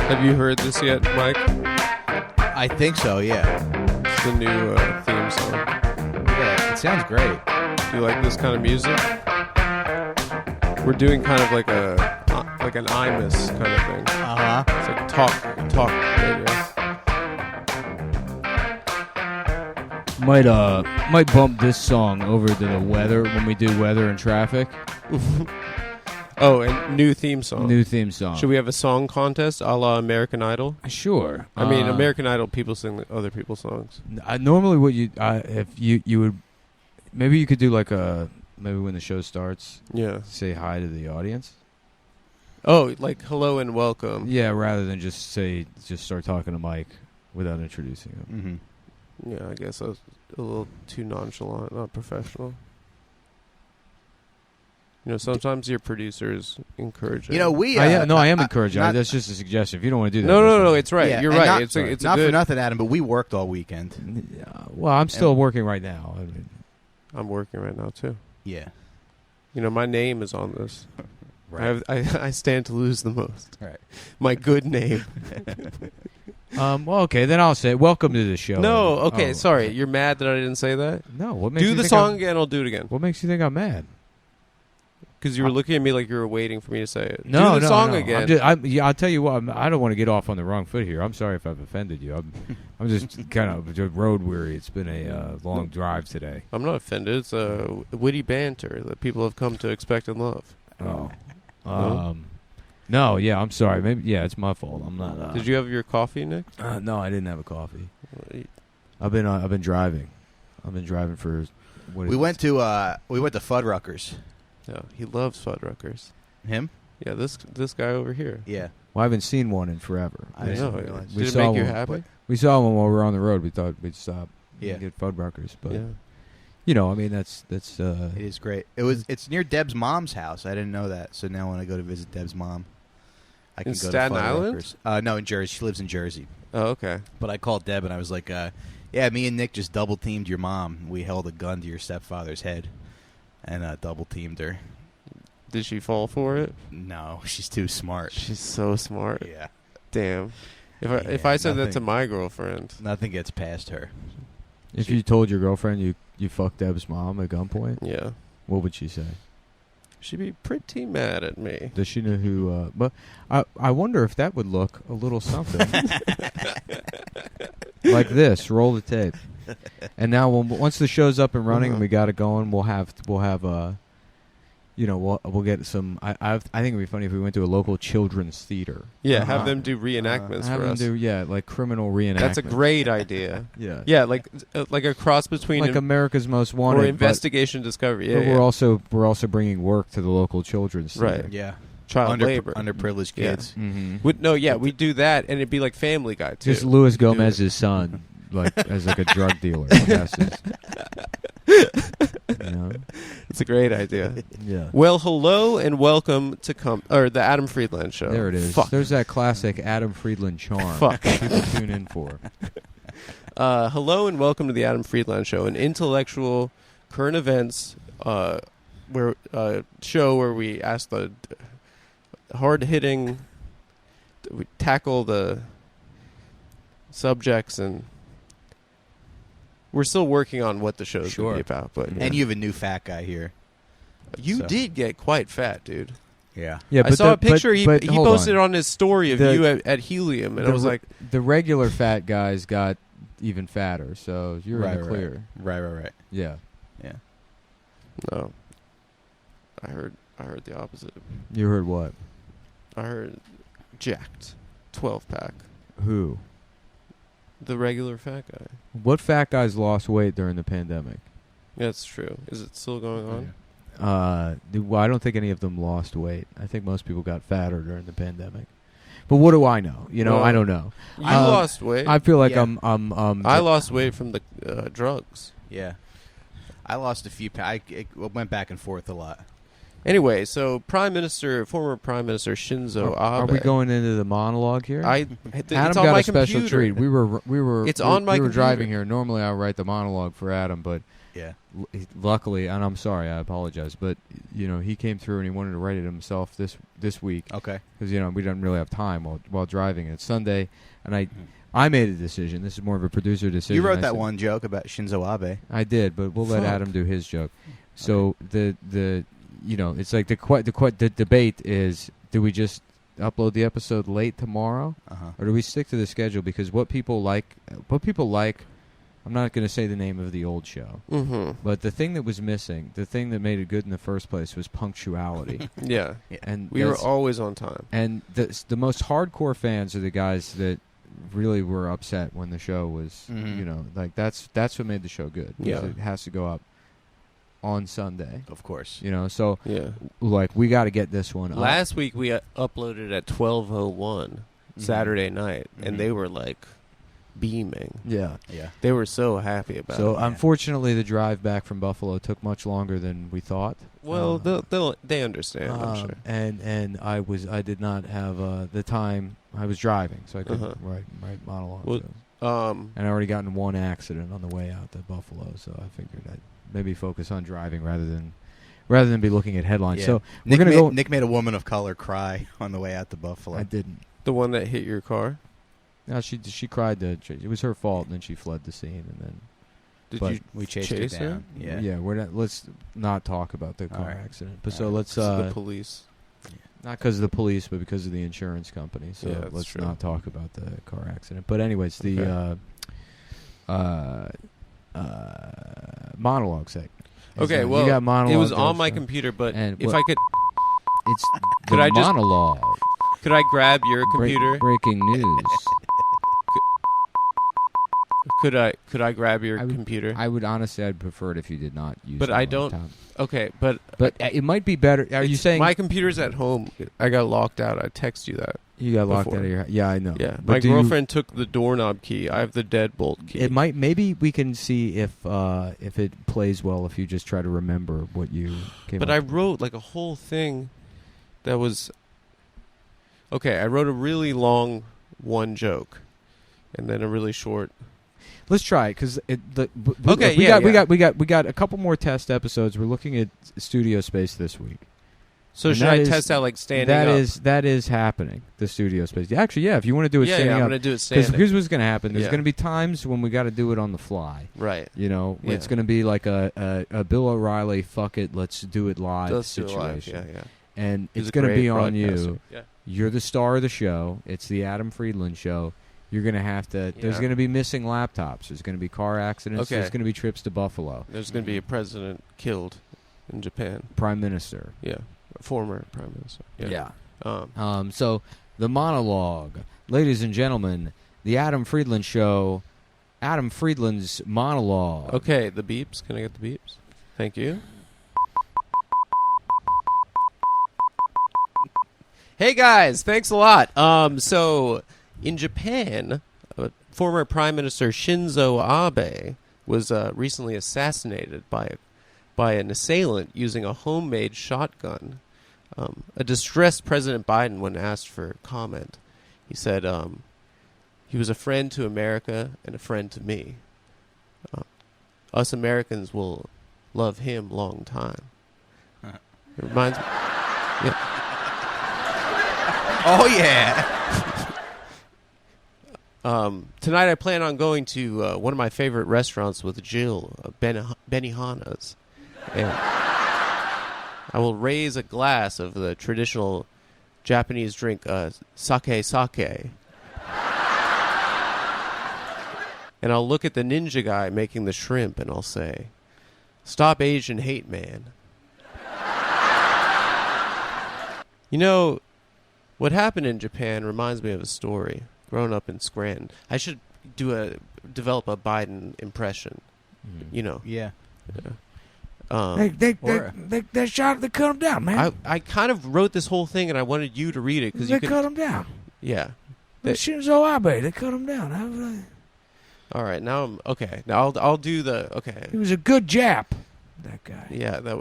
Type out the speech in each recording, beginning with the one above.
Have you heard this yet, Mike? I think so, yeah. It's the new theme song. Yeah, it sounds great. Do you like this kind of music? We're doing kind of like an Imus kind of thing. Uh-huh. It's like talk radio. Might bump this song over to the weather when we do weather and traffic. Oh, and new theme song. New theme song. Should we have a song contest a la American Idol? Sure. I mean, American Idol, people sing other people's songs. Normally, what if you would, maybe you could do like maybe when the show starts, say hi to the audience. Oh, like hello and welcome. Yeah, rather than just start talking to Mike without introducing him. Mm-hmm. Yeah, I guess I was a little too nonchalant, not professional. You know, sometimes your producers encourage it. You know, I am encouraging. That's just a suggestion. If you don't want to do that, no, it's right. Yeah, you're right. Not, it's not good... for nothing, Adam, but we worked all weekend. Well, I'm still working right now. I mean, I'm working right now too. Yeah. You know, my name is on this. Right. I stand to lose the most. Right. My good name. Well, okay, then I'll say welcome to the show. No, okay, sorry. You're mad that I didn't say that? No, what makes do you the think song again, I'll do it again. What makes you think I'm mad? Because you were looking at me like you were waiting for me to say it. No, do the song again. I'll tell you what, I don't want to get off on the wrong foot here. I'm sorry if I've offended you. I'm just kind of road weary. It's been a long drive today. I'm not offended. It's a witty banter that people have come to expect and love. Oh. No, yeah, I'm sorry. Maybe it's my fault. I'm not. Did you have your coffee, Nick? No, I didn't have a coffee. I've been driving. I've been driving for. We went to Fuddruckers. Yeah, he loves Fuddruckers. Him? Yeah, this guy over here. Yeah. Well, I haven't seen one in forever. I know. Realize. Did it make you happy? We saw one while we were on the road. We thought we'd stop. And get Fuddruckers, but yeah. I mean that's. It is great. It's near Deb's mom's house. I didn't know that. So now when I go to visit Deb's mom, I can go Staten to Island? No, in Jersey. She lives in Jersey. Oh, okay. But I called Deb and I was like, yeah, me and Nick just double teamed your mom. We held a gun to your stepfather's head and double teamed her. Did she fall for it? No, she's too smart. She's so smart. Yeah. Damn. If I said that to my girlfriend, nothing gets past her. If you told your girlfriend you fucked Deb's mom at gunpoint, yeah, what would she say? She'd be pretty mad at me. Does she know who? But I wonder if that would look a little something like this. Roll the tape, and now once the show's up and running and we got it going, we'll have we'll get some. I think it'd be funny if we went to a local children's theater. Yeah, have them do reenactments for us. Like criminal reenactments. That's a great idea. yeah, like a cross between like America's Most Wanted or Investigation Discovery. But we're also bringing work to the local children's theater. Right. Yeah. Child labor, underprivileged kids. Yeah. Mm-hmm. We do that, and it'd be like Family Guy too. Just Luis Gomez's son, as like a drug dealer. It's a great idea. Yeah. Well, hello and welcome to the Adam Friedland Show. There it is. Fuck. There's that classic Adam Friedland charm. Fuck. People tune in for. Hello and welcome to the Adam Friedland Show, an intellectual current events show where we ask the hard-hitting, we tackle the subjects, and we're still working on what the show's going to be about. But and you have a new fat guy here. You did get quite fat, dude. Yeah. I saw a picture he posted on his story of you at Helium, and I was like, the regular fat guys got even fatter, so you're in the clear. Right. Yeah. No. I heard the opposite. You heard what? I heard jacked 12-pack. Who? The regular fat guy. What fat guys lost weight during the pandemic? That's true. Is it still going on? Well, I don't think any of them lost weight. I think most people got fatter during the pandemic. But what do I know? I don't know. You lost weight. I feel like I'm I lost weight from the drugs. Yeah. I lost a few pounds. I went back and forth a lot. Anyway, so former Prime Minister Shinzo Abe. Are we going into the monologue here? Adam got a special treat. We were It's on my We were computer. driving here. Normally I write the monologue for Adam, but Yeah. Luckily, and I'm sorry, I apologize, but he came through and he wanted to write it himself this week. Okay. Because we didn't really have time while driving. It's Sunday, and I made a decision. This is more of a producer decision. You wrote that one joke about Shinzo Abe. I did, but we'll let Adam do his joke. So the it's like the debate is: do we just upload the episode late tomorrow, or do we stick to the schedule? Because what people like. I'm not going to say the name of the old show, but the thing that was missing, the thing that made it good in the first place, was punctuality. Yeah, and we were always on time. And the most hardcore fans are the guys that really were upset when the show was, that's what made the show good. Yeah, it has to go up on Sunday, of course. So we got to get this one up. Last week we uploaded at 12:01 Saturday night, and they were like beaming. Yeah. They were so happy about it. So unfortunately, the drive back from Buffalo took much longer than we thought. Well, they understand. I'm sure. And I did not have the time. I was driving, so I couldn't write monologue. Well, and I already got in one accident on the way out to Buffalo, so I figured I'd maybe focus on driving rather than be looking at headlines. Yeah. So we're gonna go. Nick made a woman of color cry on the way out to Buffalo. I didn't. The one that hit your car? No, she cried. It was her fault, and then she fled the scene, and then. We chased chase her down? her? Yeah. We're not. Let's not talk about the car accident. But let's. The police. Not because of the police, but because of the insurance company. So Yeah, let's true. not talk about the car accident. But anyways, the monologue segment. Okay, you well, got monologue it was on there, my so- computer, but and if what- I could, It's Could the I just- monologue. could I grab your computer? Breaking news. Could I grab your computer? I would honestly, I'd prefer it if you did not use. But it I all the don't- time. Okay, but it might be better. Are you saying my computer's at home? I got locked out. I text you that. you got locked before. out of your? Yeah, I know. Yeah, But my do you- girlfriend took the doorknob key. I have the deadbolt key. It might. Maybe we can see if it plays well if you just try to remember what you came But up I with. wrote like a whole thing that was okay. I wrote a really long one joke, and then a really short. Let's try it because Okay, we yeah. got a couple more test episodes. We're looking at studio space this week. So And should that I is- test out like standing up? That is happening. The studio space. Actually, yeah. If you want to do it standing I'm up, gonna do it because standing. here's what's going to happen. There's Yeah. going to be times when we got to do it on the fly. Right. It's Yeah. going to be like a Bill O'Reilly. Fuck it, let's do it live Let's do it situation. live. Yeah. And He's it's a going to great be on broadcaster. you. Yeah. You're the star of the show. It's the Adam Friedland Show. You're going to have to. There's Yeah. going to be missing laptops. There's going to be car accidents. Okay. There's going to be trips to Buffalo. There's going to be a president killed in Japan. Prime Minister. Yeah. A former prime minister. Yeah. So the monologue, ladies and gentlemen, the Adam Friedland Show. Adam Friedland's monologue. Okay, the beeps. Can I get the beeps? Thank you. Hey guys, thanks a lot. So in Japan, former Prime Minister Shinzo Abe was recently assassinated by an assailant using a homemade shotgun. A distressed President Biden, when asked for comment, he said he was a friend to America and a friend to me. Us Americans will love him long time. It reminds me. Yeah. Oh, yeah. Tonight I plan on going to one of my favorite restaurants with Jill, Benihana's. And I will raise a glass of the traditional Japanese drink, sake. And I'll look at the ninja guy making the shrimp and I'll say, "Stop Asian hate, man." You know, what happened in Japan reminds me of a story. Growing up in Scranton, I should develop a Biden impression. You know. Yeah. They shot. They cut him down, man. I kind of wrote this whole thing and I wanted you to read it because you could. cut him down. Yeah. Shinzo Abe. They cut him down. All right. Now I'm okay. Now I'll do the okay. He was a good Jap. That guy. Yeah.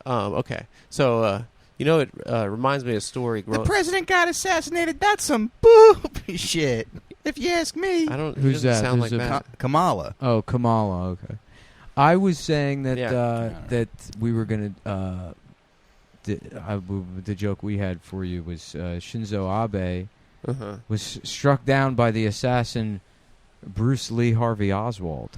Okay. So it reminds me of a story. The president got assassinated. That's some boob shit, if you ask me. I don't. Who's he doesn't that? Sound Who's like a- that. Kamala. Oh, Kamala. Okay. I was saying that Yeah. that we were gonna. The joke we had for you was Shinzo Abe was struck down by the assassin Bruce Lee Harvey Oswald.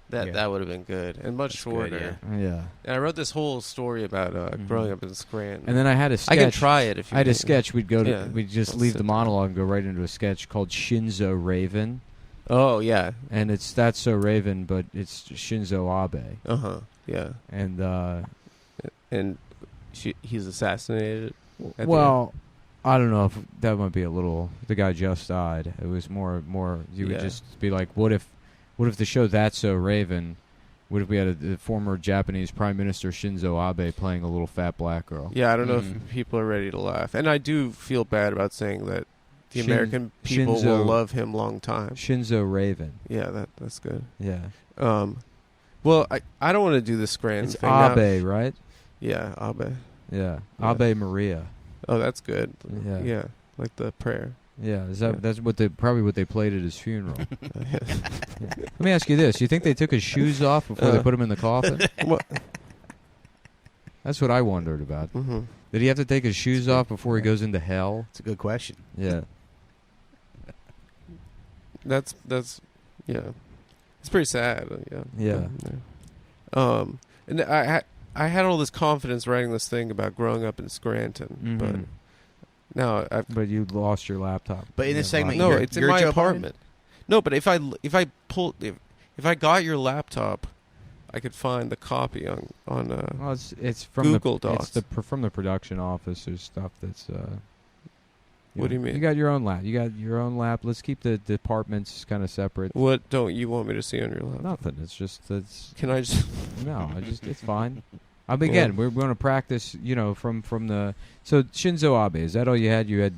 That would have been good and much shorter. Yeah. And I wrote this whole story about growing up in Scranton. And then I had a sketch. I can try it if you I had a want. sketch. We'd go to. Yeah. We'd just leave the monologue and go right into a sketch called Shinzo Raven. Oh yeah. And it's That's So Raven, but it's Shinzo Abe. Yeah. And he's assassinated. Well, I don't know if that might be a little. The guy just died. It was more. You would just be like, what if the show That's So Raven? What if we had the former Japanese Prime Minister Shinzo Abe playing a little fat black girl? Yeah, I don't know if people are ready to laugh, and I do feel bad about saying that the American people will love him long time. Shinzo Raven. Yeah, that's good. Yeah. Well, I don't want to do the Scranton It's thing. Abe, right? Yeah, Abe. Yeah. Yeah. Abe Maria. Oh, that's good. Yeah. Yeah, like the prayer. Yeah, that's probably what they played at his funeral. Yeah. Let me ask you this: you think they took his shoes off before they put him in the coffin? What? That's what I wondered about. Mm-hmm. Did he have to take his shoes off before he goes into hell? It's a good question. Yeah. That's yeah. It's pretty sad. Yeah. And I had all this confidence writing this thing about growing up in Scranton, but now But you lost your laptop. But in this segment, no, you're, it's in you're my Joe apartment. No, but if I got your laptop, I could find the copy on Well, it's from Google Docs. Docs. It's from the production office. There's stuff that's. What do you mean? You got your own lap. Let's keep the departments kind of separate. What don't you want me to see on your laptop? Nothing. It's just that's. Can I just? No, it's fine. Again, we're going to practice. From the. So Shinzo Abe, is that all you had? You had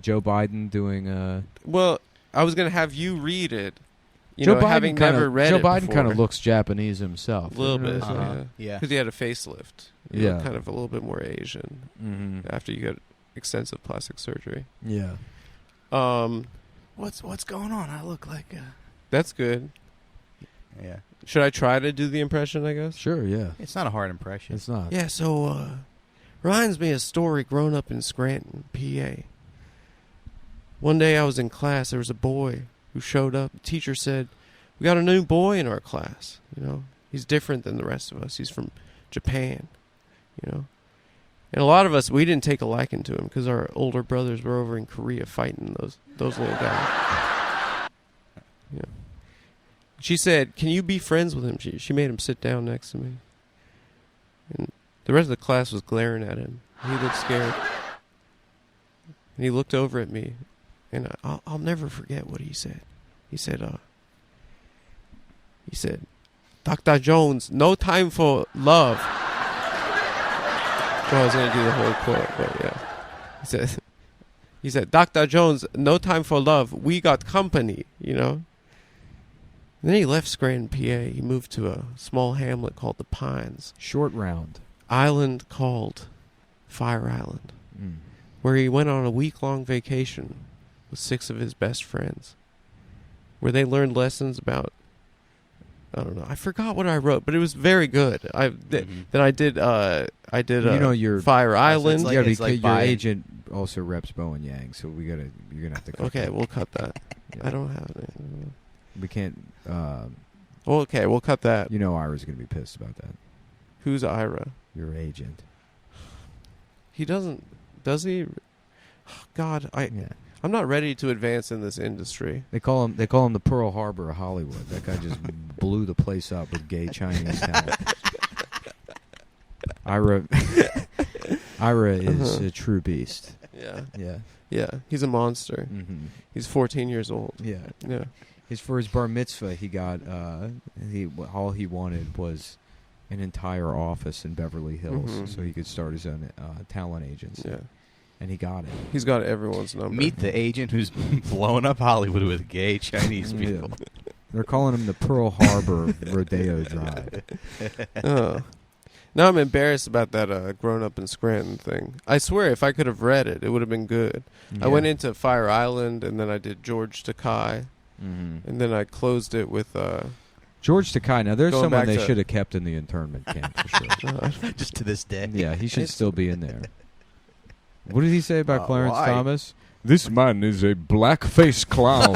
Joe Biden doing. Well, I was going to have you read it. Joe Biden having never read Joe it Biden before. kind of looks Japanese himself. A little bit, Yeah. because he had a facelift. You look kind of a little bit more Asian after you get extensive plastic surgery. Yeah. What's going on? I look like. That's good. Yeah. Should I try to do the impression? I guess. Sure. Yeah. It's not a hard impression. It's not. Yeah. So, reminds me of a story growing up in Scranton, PA. One day I was in class. There was a boy who showed up. The teacher said, "We got a new boy in our class. He's different than the rest of us. He's from Japan. And a lot of us, we didn't take a liking to him because our older brothers were over in Korea fighting those little guys." Yeah. She said, "Can you be friends with him?" She made him sit down next to me. And the rest of the class was glaring at him. He looked scared. And he looked over at me. And I'll never forget what he said. He said, "Dr. Jones, no time for love." Well, I was going to do the whole quote, but yeah. He said, "Dr. Jones, no time for love. We got company, And then he left Scranton, PA. He moved to a small hamlet called the Pines. Short round. Island called Fire Island, where he went on a week-long vacation with 6 of his best friends, where they learned lessons about, I don't know, I forgot what I wrote, but it was very good. Then I did your Fire Island. Your agent also reps Bow and Yang, so you're gonna have to cut Okay, that. we'll cut that. Yeah. I don't have it. We can't. Okay, we'll cut that. Ira's gonna be pissed about that. Who's Ira? Your agent. He doesn't. Does he? God, I'm not ready to advance in this industry. They call him the Pearl Harbor of Hollywood. That guy just blew the place up with gay Chinese talent. Ira is a true beast. Yeah. He's a monster. Mm-hmm. He's 14 years old. Yeah. For his bar mitzvah, he got all he wanted was an entire office in Beverly Hills, so he could start his own talent agency. Yeah. And he got it. He's got everyone's number. Meet the agent who's blowing up Hollywood with gay Chinese people. They're calling him the Pearl Harbor Rodeo Drive. Now I'm embarrassed about that grown up in Scranton thing. I swear, if I could have read it, it would have been good. Yeah. I went into Fire Island, and then I did George Takei, and then I closed it with George Takei. Now, there's Going someone back they to- should have kept in the internment camp for sure. Just to this day. Yeah, he should still be in there. What did he say about Clarence why? Thomas? This man is a blackface clown.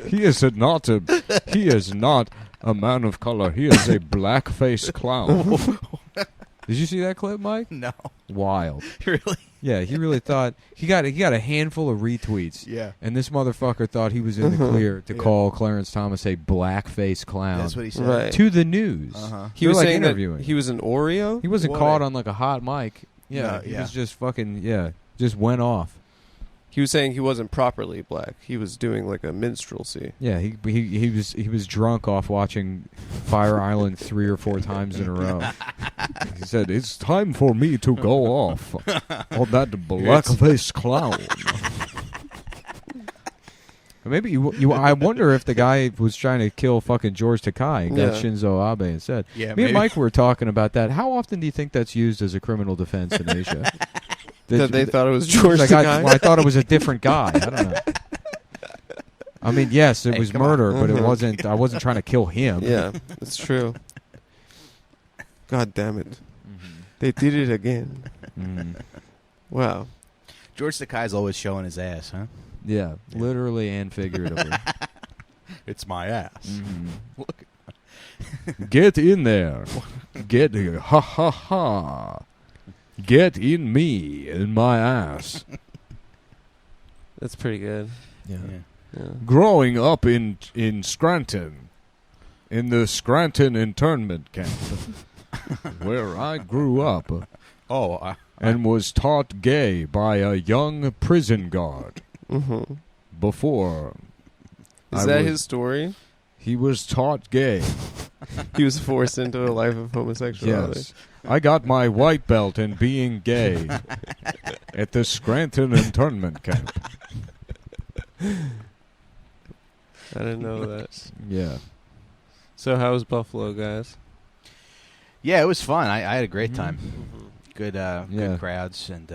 He is not a man of color. He is a blackface clown. Did you see that clip, Mike? No. Wild. Really? Yeah, he really thought he got a handful of retweets. Yeah. And this motherfucker thought he was in the clear to call Clarence Thomas a blackface clown. That's what he said. Right. To the news. He They're, was like, saying that interviewing. he was an Oreo. He wasn't What? caught on like a hot mic. Yeah, No, he yeah. was just fucking just went off. He was saying he wasn't properly black. He was doing like a minstrelsy. Yeah, he was drunk off watching Fire Island 3 or 4 times in a row. He said, "It's time for me to go off on that blackface clown." Maybe I wonder if the guy was trying to kill fucking George Takei and got Yeah. Shinzo Abe instead. Yeah, Me and maybe. Mike were talking about that. How often do you think that's used as a criminal defense in Asia? That they thought it was George Like, Takei. I thought it was a different guy. I don't know. I mean, yes, it was come on. murder, but it wasn't. I wasn't trying to kill him. Yeah, it's true. God damn it. They did it again. Wow. George Takei's always showing his ass, huh? Yeah, literally and figuratively. It's my ass. Look. Get in there. Get ha ha ha. Get in me, in my ass. That's pretty good. Yeah. Yeah. Growing up in Scranton, in the Scranton internment camp, where I grew up and was taught gay by a young prison guard. Before. Is that his story? He was taught gay. He was forced into a life of homosexuality. Yes. I got my white belt in being gay at the Scranton internment camp. I didn't know that. Yeah. So how was Buffalo, guys? Yeah, it was fun. I had a great time. Good Yeah. crowds. And,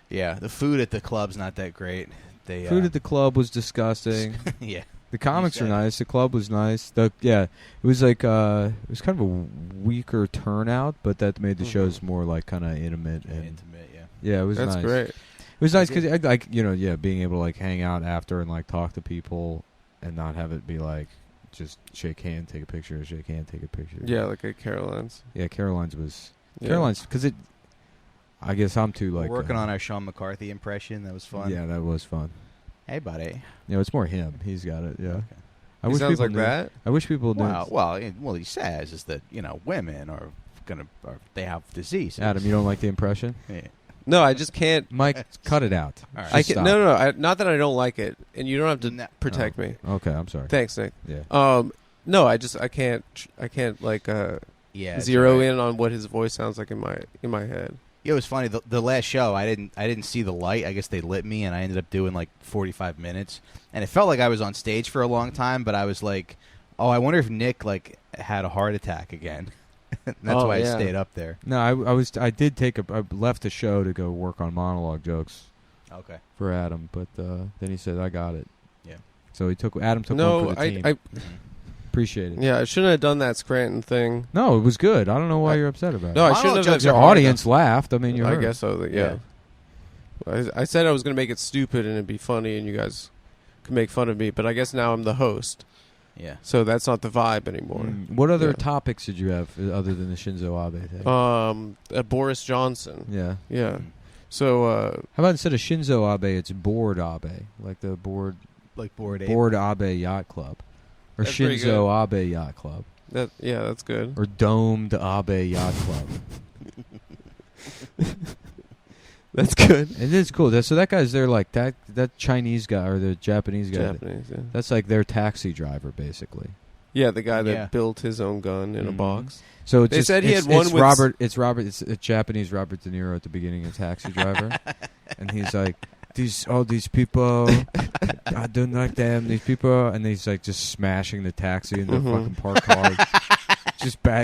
yeah, the food at the club's not that great. They Food at the club was disgusting. yeah. The comics are said. nice. The club was nice. It was like it was kind of a weaker turnout, but that made the shows more like kind of intimate and Intimate, yeah. yeah, it was That's nice. great. It was nice because like being able to like hang out after and like talk to people and not have it be like just shake hand, take a picture, shake hand, take a picture. Yeah, like at Caroline's. Yeah, Caroline's was Yeah. Caroline's because it. I guess I'm too like We're working on our Sean McCarthy impression. That was fun. Yeah, that was fun. Hey, buddy. Yeah, it's more him. He's got it. Yeah. Okay. I He wish sounds people like knew. that. I wish people knew. Well, what he says is that women are they have disease. Adam, you don't like the impression? Yeah. No, I just can't. Mike, cut it out. All right. I Just can, stop. no. Not that I don't like it, and you don't have to No. protect me. Okay, I'm sorry. Thanks, Nick. Yeah. No, I can't like Yeah. it's zero all right. in on what his voice sounds like in my head. Yeah, it was funny. The last show, I didn't see the light. I guess they lit me, and I ended up doing like 45 minutes, and it felt like I was on stage for a long time. But I was like, oh, I wonder if Nick like had a heart attack again. That's why I stayed up there. No, I left the show to go work on monologue jokes Okay. for Adam, but then he said I got it. Yeah. So Adam took one No, for the team. I Appreciate it. yeah, I shouldn't have done that Scranton thing. No, it was good. I don't know why you're upset about No, it. I shouldn't have. jokes Your are hard, audience laughed. I mean, you I heard. guess so. Yeah. I said I was going to make it stupid and it'd be funny, and you guys could make fun of me. But I guess now I'm the host, Yeah. so that's not the vibe anymore. What other Yeah. topics did you have other than the Shinzo Abe thing? Boris Johnson. Yeah. Yeah. So How about instead of Shinzo Abe, it's Board Abe, like the Board Like Bored Ape. Abe Yacht Club, or That's pretty Shinzo Abe Yacht Club, that's good. or Domed Abe Yacht Club. That's good. It is cool. So that guy's there, like that Chinese guy or the Japanese guy. Japanese. Yeah. That's like their taxi driver, basically. Yeah, the guy that Yeah. built his own gun in a Mhm. box. So it's They just, said he it's, had one it's with Robert. It's Robert. It's a Japanese Robert De Niro at the beginning of Taxi Driver, and he's like, all these people, I don't like them. These people, and he's like just smashing the taxi in the fucking parked car.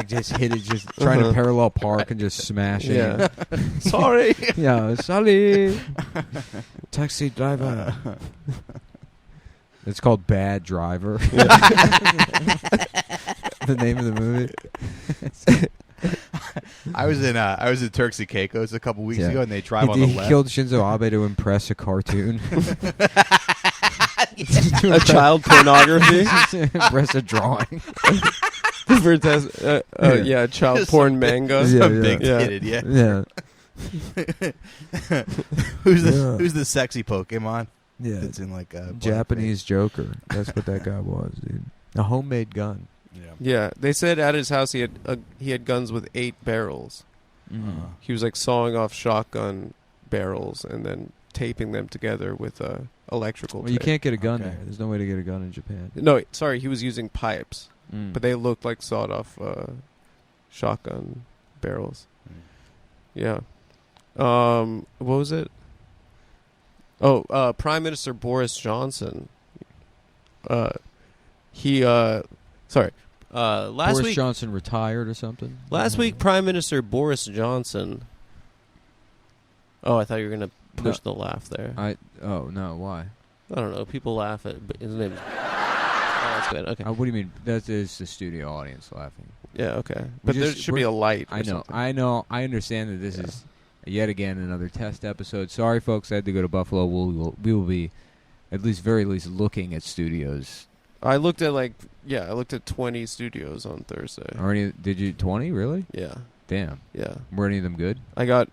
just hit it, just trying to parallel park and just smashing. Yeah. Sorry. Yeah, sorry. Taxi driver. It's called Bad Driver. The name of the movie. I was in Turks and Caicos a couple weeks ago, and they drive on He the left. killed Shinzo Abe to impress a cartoon. A child pornography. Impress a drawing. Child porn manga. Some big titted, Yeah. Who's the sexy Pokemon? Yeah. It's in like a Japanese Joker. That's what that guy was, dude. A homemade gun. Yeah, they said at his house he had guns with 8 barrels. He was like sawing off shotgun barrels and then taping them together with electrical Well, you tape. can't get a gun there. There's no way to get a gun in Japan. No, sorry, he was using pipes, but they looked like sawed off shotgun barrels. Yeah. What was it? Oh, Prime Minister Boris Johnson. Last Boris week Johnson retired or something? Last week, Prime Minister Boris Johnson. Oh, I thought you were gonna push the laugh there. Oh no, why? I don't know. People laugh at his name. Oh, that's good. Okay. What do you mean? That is the studio audience laughing. Yeah. Okay. But there should be a light. I know. I understand that this is yet again another test episode. Sorry, folks. I had to go to Buffalo. We will be at very least looking at studios. I looked at 20 studios on Thursday. Did you 20 really? Yeah. Damn. Yeah. Were any of them good? I got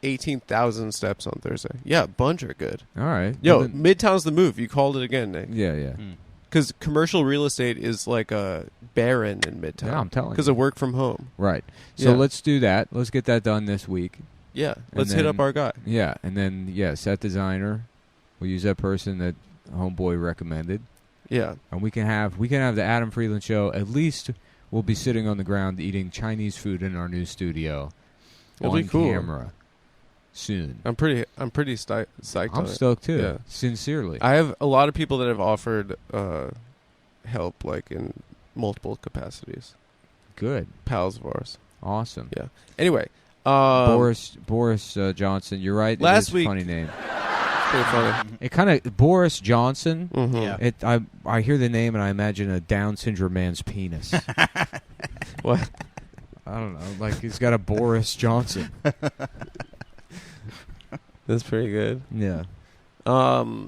18,000 steps on Thursday. Yeah, a bunch are good. All right. Yo, Midtown's the move. You called it again, Nick. Yeah. Because commercial real estate is like a barren in Midtown. Yeah, I'm telling you. Because of work from home. Right. So let's do that. Let's get that done this week. Yeah. Let's hit up our guy. Yeah, and then set designer. We'll use that person that Homeboy recommended. Yeah. And we can have the Adam Friedland Show. At least we'll be sitting on the ground eating Chinese food in our new studio. It'll on be cool. Camera soon. I'm pretty psyched. I'm stoked too. Yeah. Sincerely. I have a lot of people that have offered help, like in multiple capacities. Good. Pals of ours. Awesome. Yeah. Anyway, Boris Johnson. You're right. Last it is week, a funny name. Pretty funny. It kind of Boris Johnson. Mm-hmm. Yeah. I hear the name and I imagine a Down syndrome man's penis. What? I don't know. Like he's got a Boris Johnson. That's pretty good. Yeah.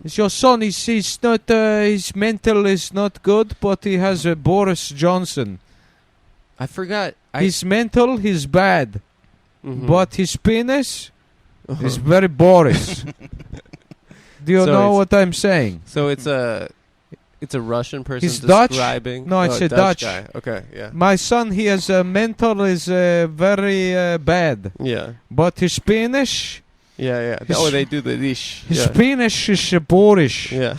It's your son. He's not. His mental is not good, but he has a Boris Johnson. I forgot. His mental is bad, Mm-hmm. but his penis is very Boris. Do you know what I'm saying? So it's a Russian person He's Dutch? describing. No, it's a Dutch guy. Okay, yeah. My son, he has a mental is very bad, Yeah. but his penis, Yeah. They do the dish. his penis is Boris. Yeah.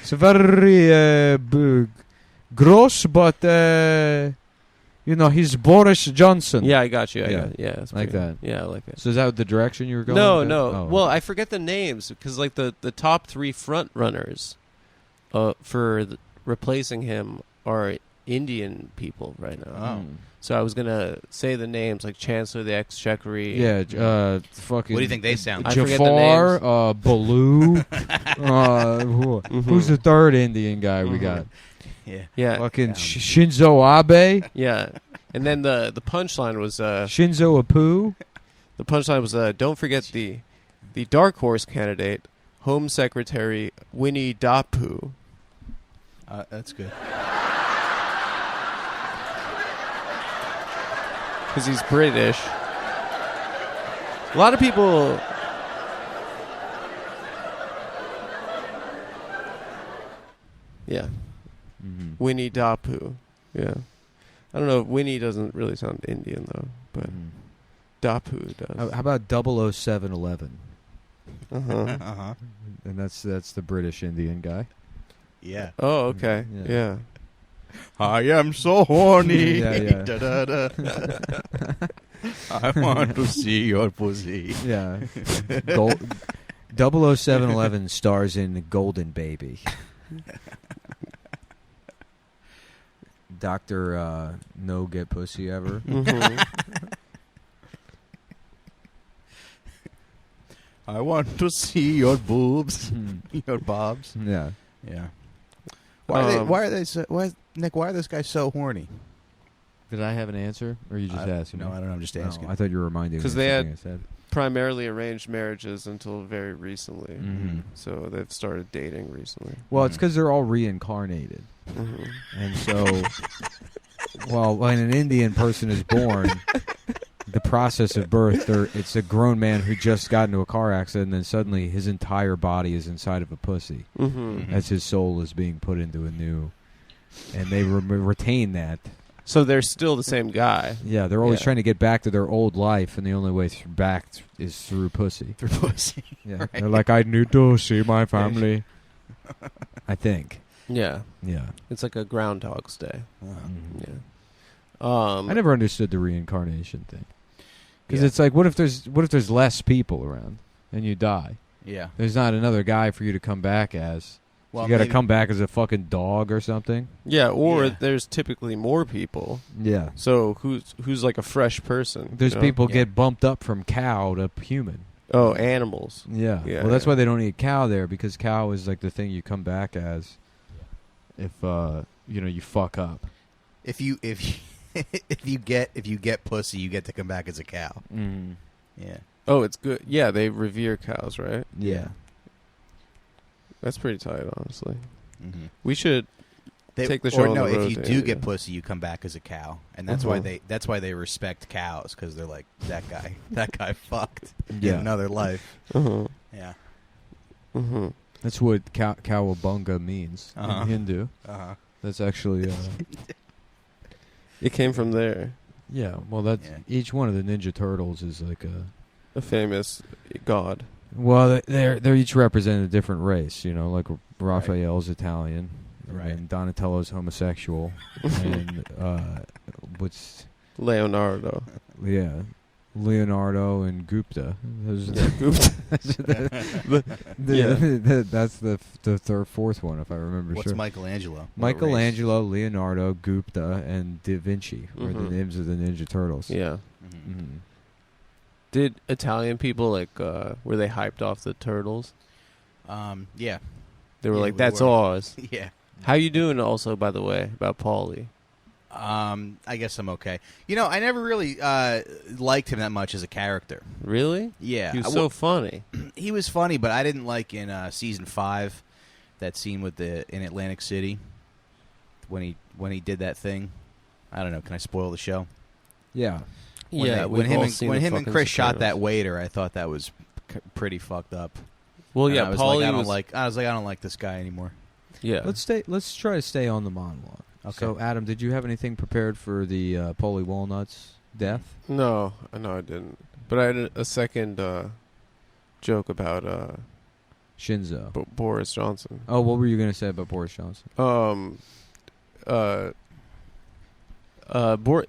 It's very gross, but he's Boris Johnson. Yeah, I got you. Yeah. That's Like pretty- that. Yeah, I like that. So is that the direction you were going? No. with that? Oh. Well, I forget the names because like the top 3 front runners for replacing him are Indian people right now. Oh. So I was gonna say the names like Chancellor of the Exchequer. Yeah, fucking. What do you think they sound like? I forget the Jafar, names. Baloo. Who's the third Indian guy we got? Yeah. Fucking Shinzo Abe. Yeah. And then the punchline was Shinzo Apu. the punchline was don't forget the dark horse candidate, Home Secretary Winnie Dapu. That's good. Because he's British. A lot of people. Yeah. Mm-hmm. Winnie Dapu. Yeah. I don't know. Winnie doesn't really sound Indian, though. But Dapu does. How about 00711? Uh-huh. And that's the British Indian guy. Yeah. Oh, okay. Yeah. I am so horny. Yeah. Da-da-da. I want to see your pussy. Yeah. 00711 stars in Golden Baby. Dr. No Get Pussy Ever. Mm-hmm. I want to see your boobs, your bobs. Yeah. Yeah. Why are they so? Nick? Why are this guy so horny? Did I have an answer, or are you just asking? No, me? I don't know. I'm just asking. I thought you were reminding me. Because of they something had I said. primarily arranged marriages until very recently. Mm-hmm. So they've started dating recently. Well, it's because they're all reincarnated, and so, well, when an Indian person is born, the process of birth, it's a grown man who just got into a car accident, and then suddenly his entire body is inside of a pussy, as his soul is being put into a new, and they retain that. So they're still the same guy. Yeah, they're always trying to get back to their old life, and the only way back is through pussy. Through pussy. Yeah, right. They're like, I need to see my family. I think. Yeah. Yeah. It's like a Groundhog's Day. Mm-hmm. Yeah. I never understood the reincarnation thing. Because it's like, what if there's less people around and you die? Yeah. There's not another guy for you to come back as. Well, you got to come back as a fucking dog or something. Yeah, or there's typically more people. Yeah. So who's like a fresh person? There's people get bumped up from cow to human. Oh, animals. Yeah. Well, that's why they don't eat cow there, because cow is like the thing you come back as if you fuck up. If you get pussy, you get to come back as a cow. Mm-hmm. Yeah. Oh, it's good. Yeah, they revere cows, right? Yeah. That's pretty tight, honestly. Mm-hmm. We should take the show on the road. If you do get pussy, you come back as a cow, and that's why they respect cows, because they're like, that guy fucked in another life. Yeah. That's what cowabunga means in Hindu. That's actually it came from there. Yeah. Well, that's each one of the Ninja Turtles is like a famous god. Well, they're each represent a different race, like Raphael's Italian, and Donatello's homosexual, and what's Leonardo? Yeah, Leonardo and Gupta. Those Gupta. That's the fourth one, if I remember. What's Michelangelo? Michelangelo, Leonardo, Gupta, and Da Vinci are the names of the Ninja Turtles. Yeah. Did Italian people were they hyped off the turtles? Yeah. They were like, "That's ours." Yeah. How you doing? Also, by the way, about Paulie. I guess I'm okay. I never really liked him that much as a character. Really? Yeah. He was so funny. He was funny, but I didn't like in season 5 that scene in Atlantic City when he did that thing. I don't know. Can I spoil the show? Yeah. When him and Chris shot that waiter, I thought that was pretty fucked up. Well, and yeah, Paulie I was like, I don't like this guy anymore. Yeah. Let's try to stay on the monologue. Okay. So, Adam, did you have anything prepared for the Paulie Walnut's death? No, I didn't. But I had a second joke about Shinzo. Boris Johnson. Oh, what were you going to say about Boris Johnson?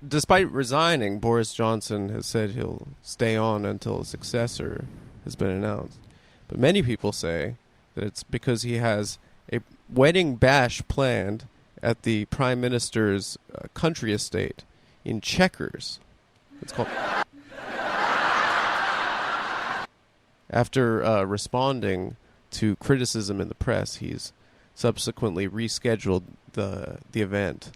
Despite resigning, Boris Johnson has said he'll stay on until a successor has been announced. But many people say that it's because he has a wedding bash planned at the Prime Minister's country estate in Chequers. It's called... After responding to criticism in the press, he's subsequently rescheduled the event,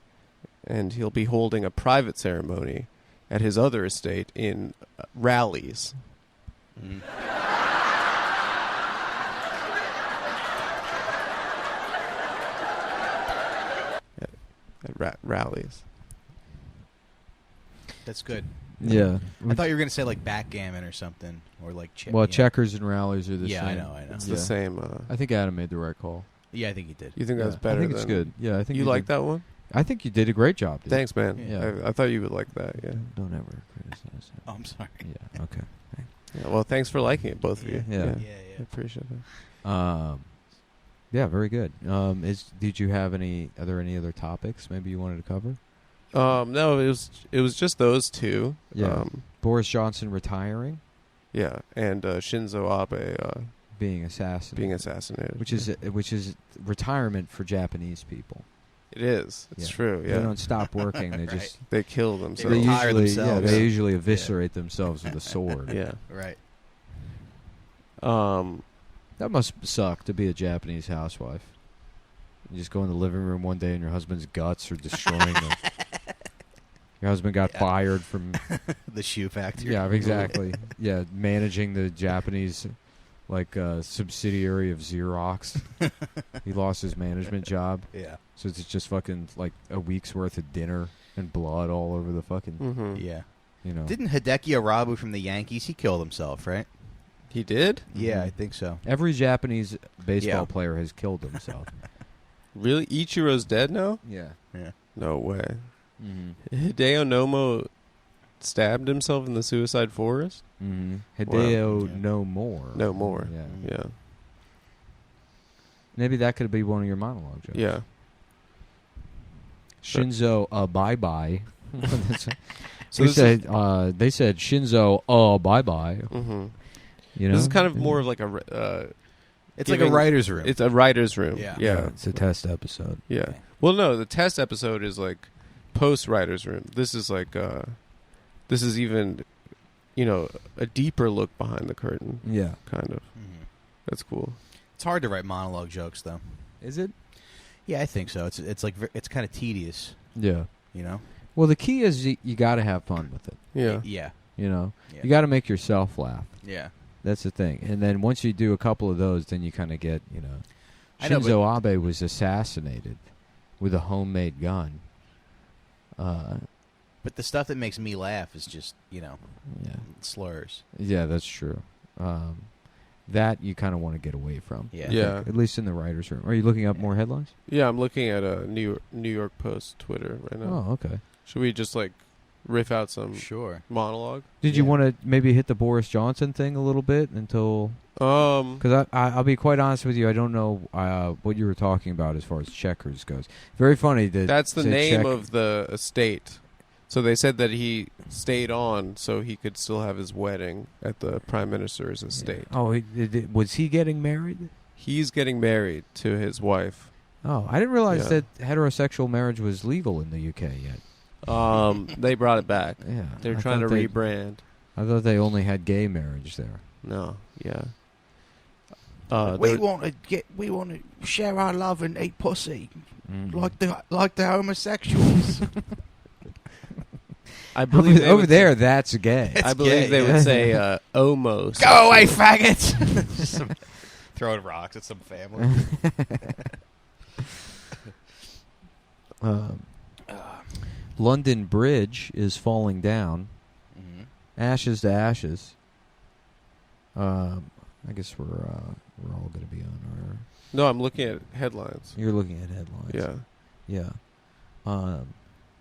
and he'll be holding a private ceremony at his other estate in Rallies. At Rallies. That's good. Yeah. I thought you were going to say like backgammon or something, or like checkers and rallies are the same. Yeah, I know. It's the same. I think Adam made the right call. Yeah, I think he did. You think that's better? I think it's good. Yeah, I think you like that one. I think you did a great job, dude. Thanks, man. Yeah. I thought you would like that. Yeah. Don't ever criticize him. Oh, I'm sorry. Yeah. Okay. Yeah, well, thanks for liking it, both of you. Yeah. I appreciate it. Yeah, very good. Are there any other topics maybe you wanted to cover? No, it was just those two. Yeah. Boris Johnson retiring. Yeah, and Shinzo Abe being assassinated. Which is retirement for Japanese people. It is. It's true. Yeah. They don't stop working. They just they kill themselves. They retire themselves. They usually eviscerate themselves with a sword. Yeah. Right. That must suck to be a Japanese housewife. You just go in the living room one day and your husband's guts are destroying them. Your husband got fired from the shoe factory. Yeah, exactly. Yeah, managing the Japanese subsidiary of Xerox. He lost his management job. Yeah. So it's just fucking like a week's worth of dinner and blood all over the fucking Yeah. You know. Didn't Hideki Arabu from the Yankees, he killed himself, right? He did? Yeah, I think so. Every Japanese baseball player has killed himself. Really? Ichiro's dead now? Yeah. No way. Mm-hmm. Hideo Nomo stabbed himself in the suicide forest? Mm-hmm. Hideo no more. No more. Yeah. Maybe that could be one of your monologue jokes. Yeah. Shinzo, bye-bye. So they said Shinzo, bye-bye. Mm-hmm. You know? This is kind of more of like a... it's like a writer's room. It's a writer's room. Yeah. It's a test episode. Yeah. Okay. Well, no, the test episode is like post-writer's room. This is like... this is even, a deeper look behind the curtain. Yeah. Kind of. Mm-hmm. That's cool. It's hard to write monologue jokes, though. Is it? Yeah, I think so. It's like it's kind of tedious. Yeah. You know. Well, the key is you got to have fun with it. Yeah. Yeah. You know, Yeah. you got to make yourself laugh. Yeah. That's the thing. And then once you do a couple of those, then you kind of get, I know, Shinzo Abe was assassinated with a homemade gun. But the stuff that makes me laugh is just, Yeah. slurs. Yeah, that's true. That you kind of want to get away from. Yeah. I think, Yeah. at least in the writer's room. Are you looking up more headlines? Yeah, I'm looking at a New York Post Twitter right now. Oh, okay. Should we just riff out some Sure. monologue? Did you Yeah. want to maybe hit the Boris Johnson thing a little bit until... Because I'll be quite honest with you, I don't know what you were talking about as far as Checkers goes. Very funny that... That's the name of the estate. So they said that he stayed on so he could still have his wedding at the Prime Minister's estate. Oh, was he getting married? He's getting married to his wife. Oh, I didn't realize Yeah. that heterosexual marriage was legal in the UK yet. They brought it back. Yeah. They're I trying to thought they- rebrand. I thought they only had gay marriage there. No, yeah. we want to share our love and eat pussy Mm. like the homosexuals. I believe they over would there, that's gay. I believe they would say almost. Go away, faggots! Throwing rocks at some family. London Bridge is falling down. Mm-hmm. Ashes to ashes. I guess we're all going to be on our... No, I'm looking at headlines. You're looking at headlines. Yeah. Yeah.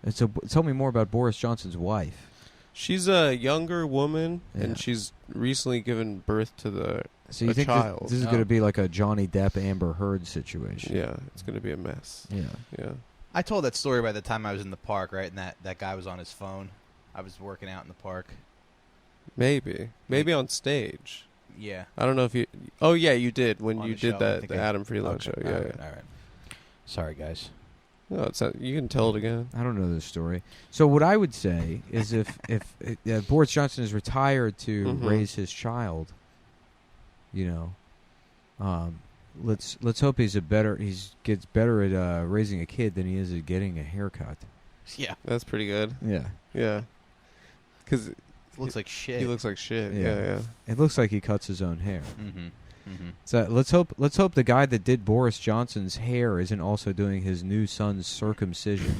And so tell me more about Boris Johnson's wife. She's a younger woman, Yeah. and she's recently given birth to So you a think child. this is going to be like a Johnny Depp Amber Heard situation? Yeah, it's going to be a mess. Yeah. Yeah. I told that story by the time I was in the park, right? And that guy was on his phone. I was working out in the park. Maybe on stage. Yeah. I don't know if you... Oh, yeah, you did when On you the show, did I that, think the I- Adam Friedland Okay, show. Yeah, all right, yeah. all right. Sorry, guys. No, it's not, you can tell it again. I don't know this story. So what I would say is if Boris Johnson is retired to Mhm. raise his child, let's hope he gets better at raising a kid than he is at getting a haircut. Yeah. That's pretty good. Yeah. Yeah. Because Looks like shit. he looks like shit. Yeah. Yeah. It looks like he cuts his own hair. Mm-hmm. Mm-hmm. So let's hope the guy that did Boris Johnson's hair isn't also doing his new son's circumcision.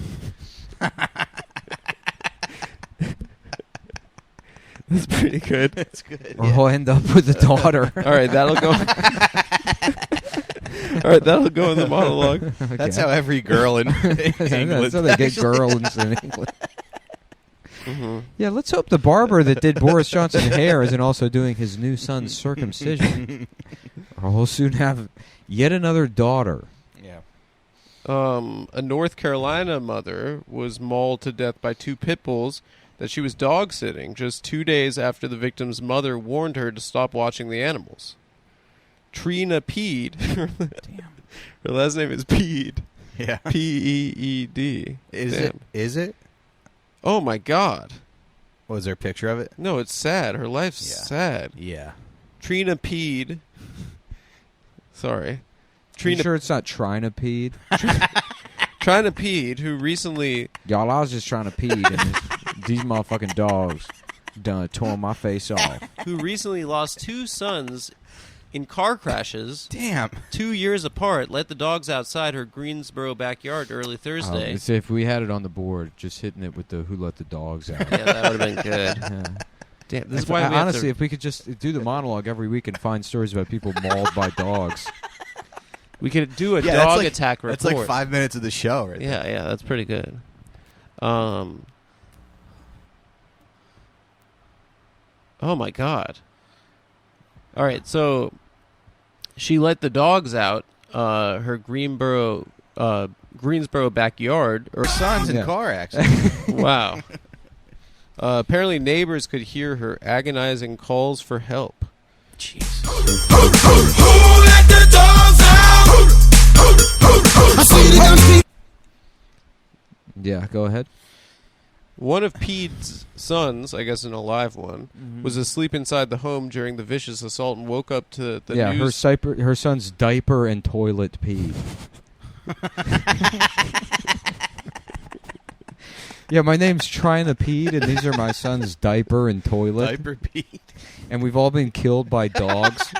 That's pretty good. That's good. Or he'll end up with a daughter. All right, that'll go. All right, that'll go in the monologue. That's how every girl in England. That's how they get actually- girls in England. Mm-hmm. Yeah, let's hope the barber that did Boris Johnson's hair isn't also doing his new son's circumcision. Or he'll soon have yet another daughter. Yeah. A North Carolina mother was mauled to death by two pit bulls that she was dog sitting just 2 days after the victim's mother warned her to stop watching the animals. Trina Peed. Damn. Her last name is Peed. Yeah. Peed. Is Damn. it? Is it? Oh my God. Was there a picture of it? No, it's sad. Her life's Yeah. sad. Yeah. Trina peed. Sorry. You sure it's not Trinipede? Trina peed, who recently... Y'all, I was just trying to pee, and these motherfucking dogs done tore my face off. Who recently lost 2 sons in car crashes. Damn. 2 years apart, let the dogs outside her Greensboro backyard early Thursday. If we had it on the board, just hitting it with the "Who Let the Dogs Out." Yeah, that would have been good. Yeah. Damn, this is why we honestly, if we could just do the monologue every week and find stories about people mauled by dogs. We could do a dog attack report. That's like 5 minutes of the show, right? Yeah, there. yeah, that's pretty good. Oh my God. All right, so she let the dogs out. Her Greensboro backyard. Her son's in car accidents. Wow. Apparently, neighbors could hear her agonizing calls for help. Jeez. Who let the dogs out? I see the guns. Yeah, go ahead. One of Pete's sons, I guess an alive one, was asleep inside the home during the vicious assault and woke up to the news. Her son's diaper and toilet pee. Yeah, my name's Trinipede, and these are my son's diaper and toilet. Diaper Pete. And we've all been killed by dogs.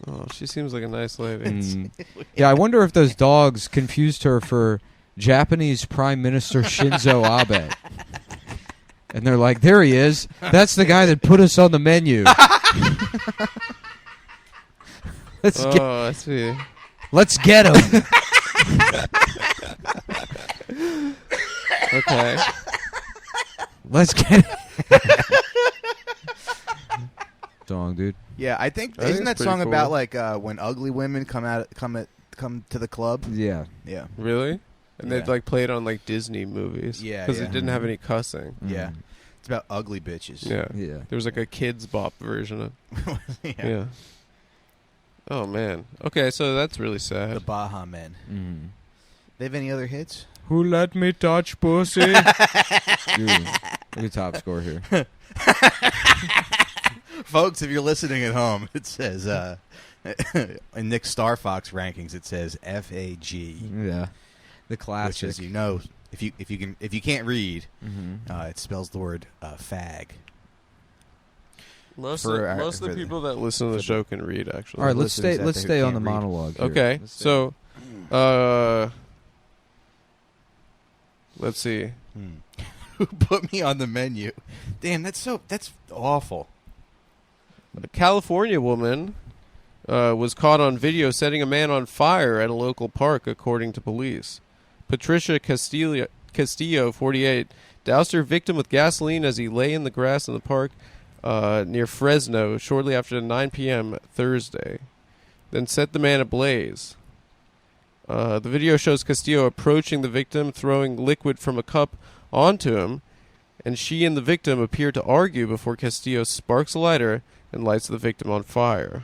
Oh, she seems like a nice lady. Yeah, I wonder if those dogs confused her for Japanese Prime Minister Shinzo Abe. And they're like, there he is. That's the guy that put us on the menu. Let's get him. Okay. Let's get him. Song, dude. Yeah, I think I isn't think that it's song pretty about cool. like when ugly women come to the club? Yeah. Yeah. Really? And Yeah. they'd like play it on like Disney movies. Yeah, Because yeah. it didn't have any cussing. Yeah. It's about ugly bitches. Yeah. Yeah. There was like a kids bop version of. Yeah. Yeah. Oh man. Okay, so that's really sad. The Baja Men. They have any other hits? Who let me touch pussy? Dude, look at top score here. Folks, if you're listening at home, it says in Nick Star Fox rankings, it says FAG. Yeah, the classic. Which is, if you can't read, it spells the word fag. Most for of the people that listen to the show can read, actually. All right, let's listeners stay. out Let's there stay who on the can't read. monologue. Here. Okay, Let's stay. so, let's see. Who put me on the menu? Damn, that's awful. A California woman was caught on video setting a man on fire at a local park, according to police. Patricia Castillo, 48, doused her victim with gasoline as he lay in the grass in the park near Fresno shortly after 9 p.m. Thursday, then set the man ablaze. The video shows Castillo approaching the victim, throwing liquid from a cup onto him, and she and the victim appear to argue before Castillo sparks a lighter and lights the victim on fire.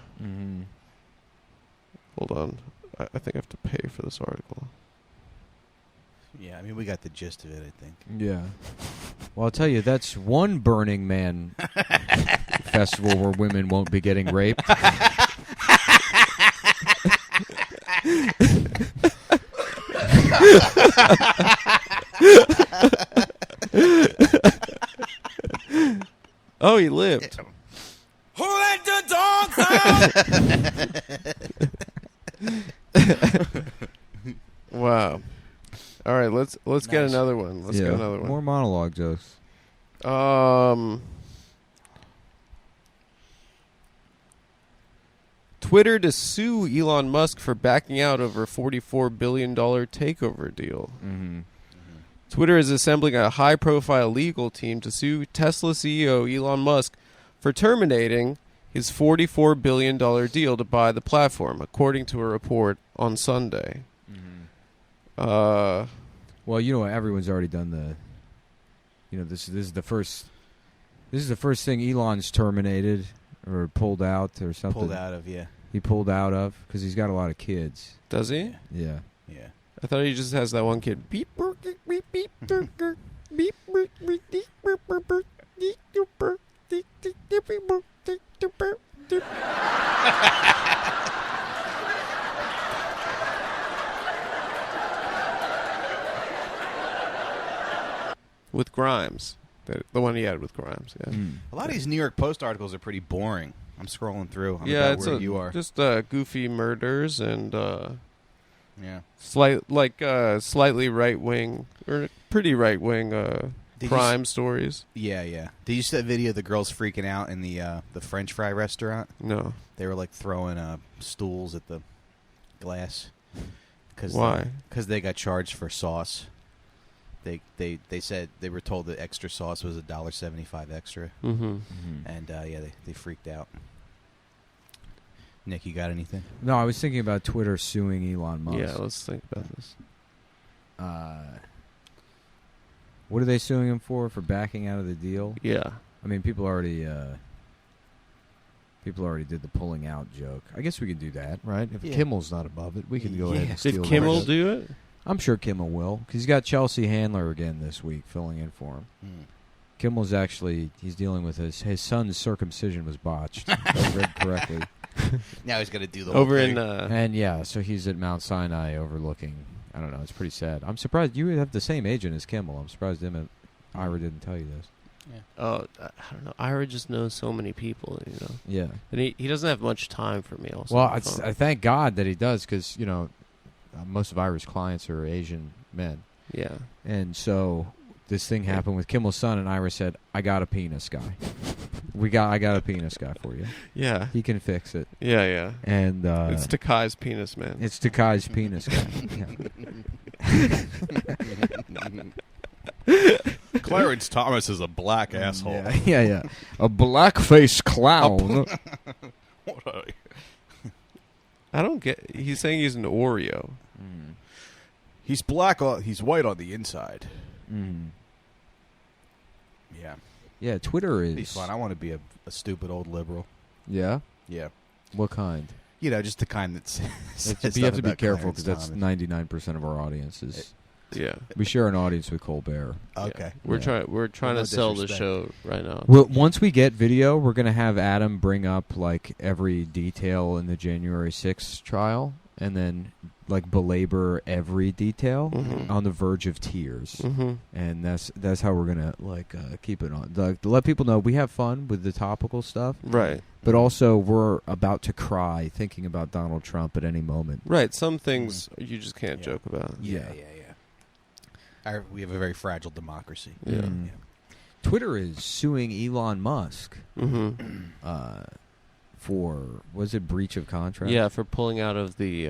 Hold on. I think I have to pay for this article. Yeah, I mean, we got the gist of it, I think. Yeah. Well, I'll tell you, that's one Burning Man festival where women won't be getting raped. Oh, he lived. Who let the dogs out? Wow. All right, let's get another one. Let's Yeah. get another one. More monologue jokes. Twitter to sue Elon Musk for backing out over a $44 billion takeover deal. Twitter is assembling a high-profile legal team to sue Tesla CEO Elon Musk for terminating his $44 billion deal to buy the platform, according to a report on Sunday. Well, you know, everyone's already done the. You know, this is the first. This is the first thing Elon's terminated or pulled out or something. Pulled out of, yeah. He pulled out of because he's got a lot of kids. Does he? Yeah. Yeah. I thought he just has that one kid. Beep, beep, beep, beep, beep, beep, beep, beep, beep, beep, beep, beep, beep, With Grimes. The one he had with Grimes, yeah. A lot of these New York Post articles are pretty boring. I'm scrolling through. I'm Yeah, about it's where you are. just goofy murders and Yeah. slightly right wing or pretty right wing crime stories. Yeah. Did you see that video of the girls freaking out in the French fry restaurant? No. They were like throwing stools at the glass. Why? Because they got charged for sauce. They said they were told that extra sauce was $1.75 extra. Mm-hmm. And they freaked out. Nick, you got anything? No, I was thinking about Twitter suing Elon Musk. Yeah, let's think about this. What are they suing him for? For backing out of the deal? Yeah. I mean, people already did the pulling out joke. I guess we could do that, right? If Kimmel's not above it, we can go ahead and steal Did Kimmel that. do it? I'm sure Kimmel will, because he's got Chelsea Handler again this week filling in for him. Kimmel's he's dealing with his son's circumcision was botched. If I read correctly. Now he's going to do the over whole thing. And so he's at Mount Sinai overlooking. I don't know. It's pretty sad. I'm surprised you would have the same agent as Kimmel. I'm surprised Ira didn't tell you this. Yeah. Oh, I don't know. Ira just knows so many people, Yeah. And he doesn't have much time for me. Also, Well, I thank God that he does, because most of Ira's clients are Asian men. Yeah. And so this thing happened with Kimmel's son, and Ira said, "I got a penis guy. I got a penis guy for you. Yeah. He can fix it." Yeah. And it's Takai's penis man. It's Takai's penis guy. Clarence Thomas is a black asshole. Yeah. A blackface clown. I don't get. He's saying he's an Oreo. He's black. He's white on the inside. Yeah. Yeah. Twitter is. Be fun. I want to be a stupid old liberal. Yeah. Yeah. What kind? Just the kind that's. You have to be careful, because that's 99% of our audience is. Yeah. We share an audience with Colbert. Okay. Yeah. We're trying No to sell the disrespect. show right now. Well, once we get video, we're going to have Adam bring up like every detail in the January 6th trial, and then like belabor every detail on the verge of tears. And that's how we're going to keep it on. To let people know we have fun with the topical stuff. Right. But also we're about to cry thinking about Donald Trump at any moment. Right. Some things you just can't joke about. Yeah. We have a very fragile democracy. Yeah. Twitter is suing Elon Musk for, was it breach of contract? Yeah, for pulling out of the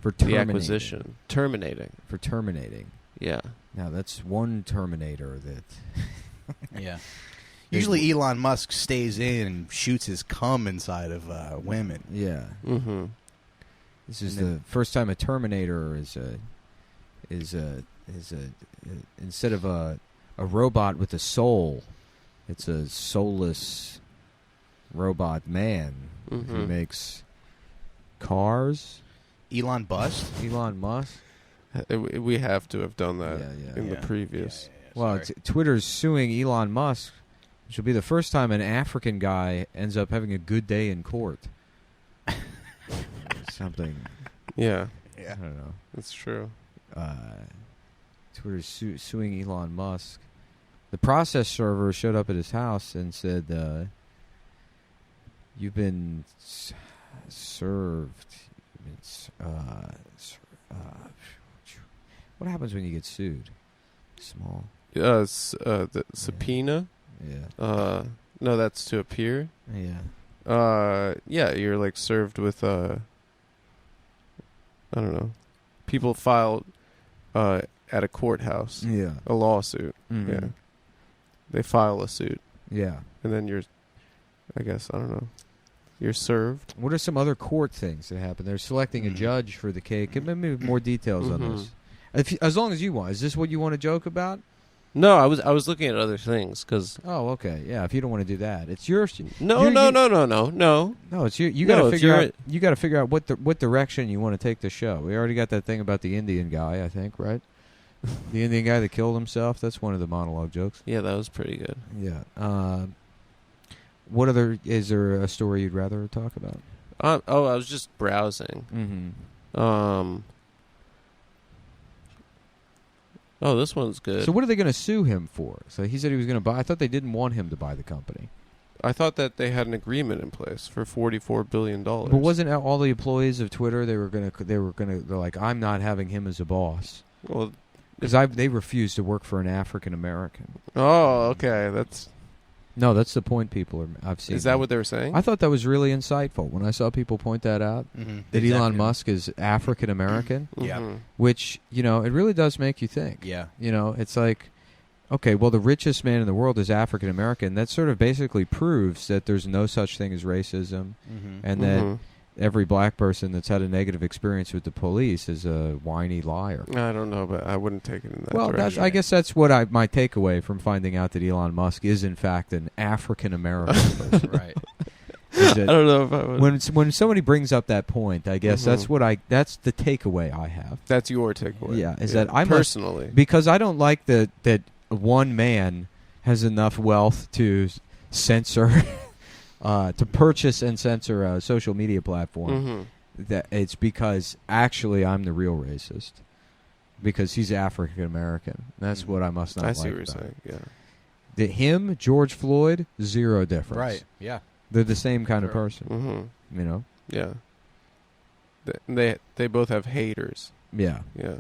acquisition. For terminating. Yeah. Now, that's one Terminator that... Yeah. Usually Elon Musk stays in and shoots his cum inside of women. Yeah. Mm-hmm. This is the first time a Terminator is instead of a robot with a soul, it's a soulless robot man who makes cars. Elon bust? Elon Musk. We have to have done that in the Yeah. previous. Well, Twitter's suing Elon Musk, which will be the first time an African guy ends up having a good day in court. Something. Yeah. I don't know. That's true. Twitter's suing Elon Musk. The process server showed up at his house and said, "You've been served." What happens when you get sued? Small. The subpoena. Yeah. No, that's to appear. Yeah. Yeah, you're like served with I don't know. People filed at a courthouse. Yeah. A lawsuit. Mhm. Yeah. They file a suit. Yeah. And then I don't know. You're served. What are some other court things that happen? They're selecting a judge for the case. Give me more details on this. As long as you want. Is this what you want to joke about? No, I was looking at other things because. Oh, okay. Yeah, if you don't want to do that, it's yours. No. No, it's you. You got to figure you're out. You got to figure out what direction you want to take the show. We already got that thing about the Indian guy, I think, right? The Indian guy that killed himself. That's one of the monologue jokes. Yeah, that was pretty good. Yeah. What other is there a story you'd rather talk about? I was just browsing. Mm-hmm. Oh, this one's good. So what are they going to sue him for? So he said he was going to buy. I thought they didn't want him to buy the company. I thought that they had an agreement in place for $44 billion. But wasn't all the employees of Twitter? They're like, I'm not having him as a boss. Well, because they refused to work for an African American. Oh, okay. No, that's the point I've seen. Is that what they were saying? I thought that was really insightful when I saw people point that out. Mm-hmm. That Elon Musk is African American. Yeah. Which, it really does make you think. Yeah. It's like, okay, well, the richest man in the world is African American. That sort of basically proves that there's no such thing as racism, and that every black person that's had a negative experience with the police is a whiny liar. I don't know, but I wouldn't take it in that direction. direction. I guess that's what my takeaway from finding out that Elon Musk is, in fact, an African American person. Right. I don't know if I would. When somebody brings up that point, I guess that's the takeaway I have. That's your takeaway. Yeah, that I personally because I don't like that one man has enough wealth to censor. To purchase and censor a social media platform, that it's because actually I'm the real racist, because he's African American. That's what I must not like. I see what you're saying. Yeah. Him, George Floyd, zero difference. Right. Yeah. They're the same kind of person. Yeah. They both have haters. Yeah. Yeah.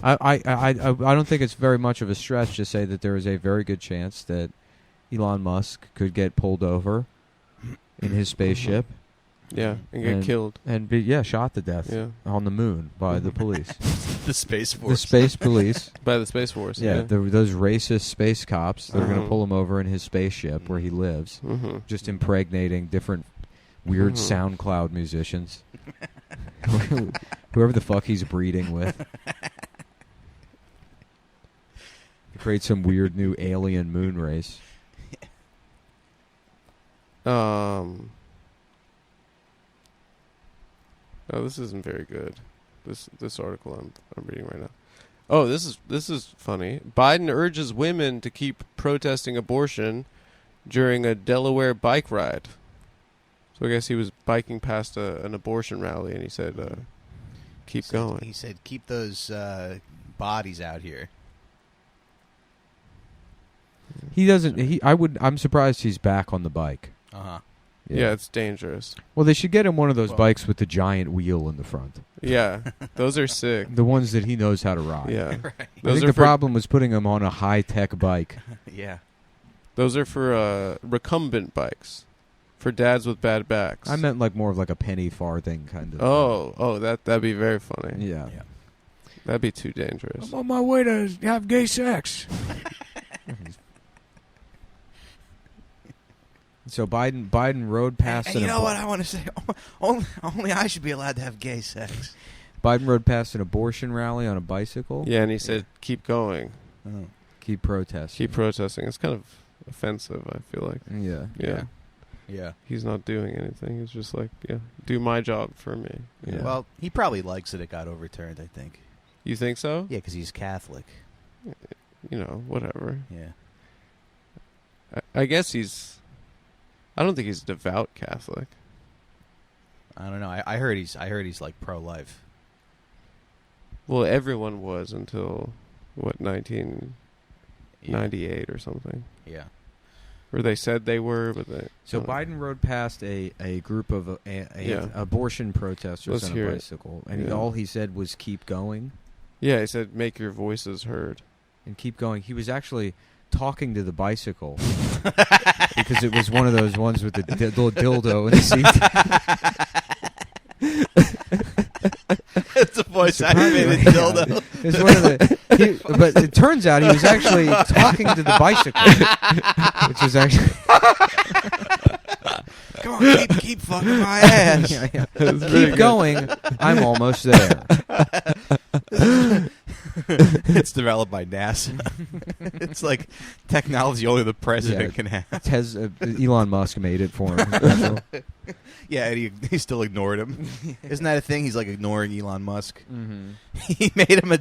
I don't think it's very much of a stretch to say that there is a very good chance that Elon Musk could get pulled over in his spaceship. Yeah, and get killed. And be shot to death on the moon by the police. The Space Force. The Space Police. By the Space Force. Yeah, those racist space cops, they're going to pull him over in his spaceship where he lives, just impregnating different weird SoundCloud musicians. Whoever the fuck he's breeding with. Create some weird new alien moon race. Oh, this isn't very good. This article I'm reading right now. Oh, this is funny. Biden urges women to keep protesting abortion during a Delaware bike ride. So I guess he was biking past an abortion rally, and he said, "Keep going." He said, "Keep those bodies out here." He doesn't. I'm surprised he's back on the bike. Yeah, it's dangerous. Well, they should get him one of those bikes with the giant wheel in the front. Yeah, those are sick. The ones that he knows how to ride. Yeah. Right. I think the problem was putting him on a high-tech bike. Yeah. Those are for recumbent bikes, for dads with bad backs. I meant like more of like a penny farthing kind of. Oh, that'd be very funny. Yeah. That'd be too dangerous. I'm on my way to have gay sex. So Biden rode past. And you know what I want to say? Only I should be allowed to have gay sex. Biden rode past an abortion rally on a bicycle. Yeah, and he said, "Keep going, keep protesting, keep protesting." It's kind of offensive. I feel like. Yeah. He's not doing anything. He's just like, do my job for me. Yeah. Well, he probably likes that it got overturned. I think. You think so? Yeah, because he's Catholic. Whatever. Yeah. I guess he's. I don't think he's a devout Catholic. I don't know. I heard he's like pro-life. Well, everyone was until 1998 or something. Yeah. Or they said they were, but they. So Biden rode past a group of abortion protesters on a bicycle, and all he said was "keep going." Yeah, he said, "Make your voices heard." And keep going. He was actually talking to the bicycle because it was one of those ones with the little dildo in the seat. It's a voice-activated dildo. It's one of but it turns out he was actually talking to the bicycle, which is actually. Come on, keep fucking my ass. Keep going. I'm almost there. It's developed by NASA. It's like technology only the president can have. Elon Musk made it for him. Yeah, and he still ignored him. Isn't that a thing? He's like ignoring Elon Musk. Mm-hmm. He made him a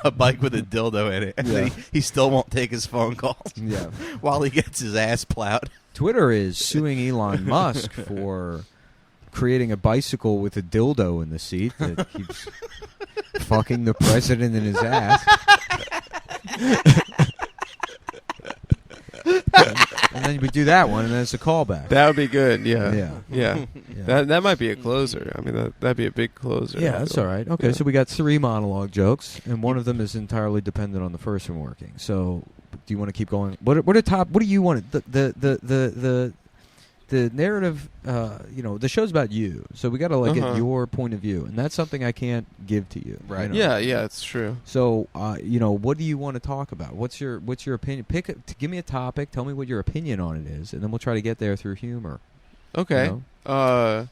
bike with a dildo in it, and then he still won't take his phone calls. Yeah. While he gets his ass plowed. Twitter is suing Elon Musk for creating a bicycle with a dildo in the seat that keeps fucking the president in his ass. And then we do that one, and then it's a callback. That would be good. Yeah. Yeah. Yeah. That might be a closer. I mean, that'd be a big closer. Yeah, that's all right. Okay, so we got 3 monologue jokes, and one of them is entirely dependent on the first one working. So, do you want to keep going? What do you want? The narrative, the show's about you, so we got to get your point of view, and that's something I can't give to you. Right. You know? Yeah, it's true. So, what do you want to talk about? What's your opinion? Give me a topic. Tell me what your opinion on it is, and then we'll try to get there through humor. Okay. You know?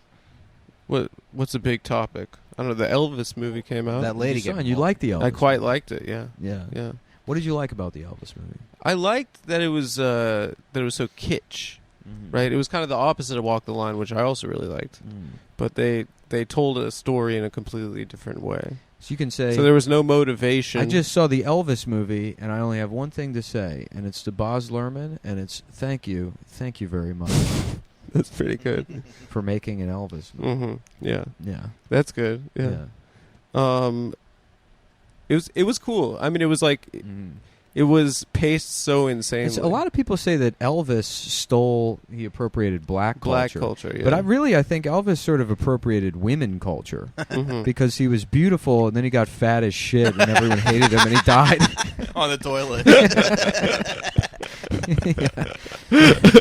What's a big topic? I don't know. The Elvis movie came out. That lady Son, you like the Elvis? I quite liked it. Yeah. Yeah. Yeah. What did you like about the Elvis movie? I liked that it was so kitsch. Mm-hmm. Right, it was kind of the opposite of Walk the Line, which I also really liked. But they told a story in a completely different way. So you can say. So there was no motivation. I just saw the Elvis movie, and I only have one thing to say, and it's to Boz Luhrmann, and it's thank you very much. That's pretty good for making an Elvis movie. Mm-hmm. Yeah, yeah, that's good. Yeah. It was cool. I mean, it was like. It was paced so insanely. A lot of people say that Elvis he appropriated black culture. Black culture, yeah. But I think Elvis sort of appropriated women culture because he was beautiful and then he got fat as shit and everyone hated him and he died. On the toilet.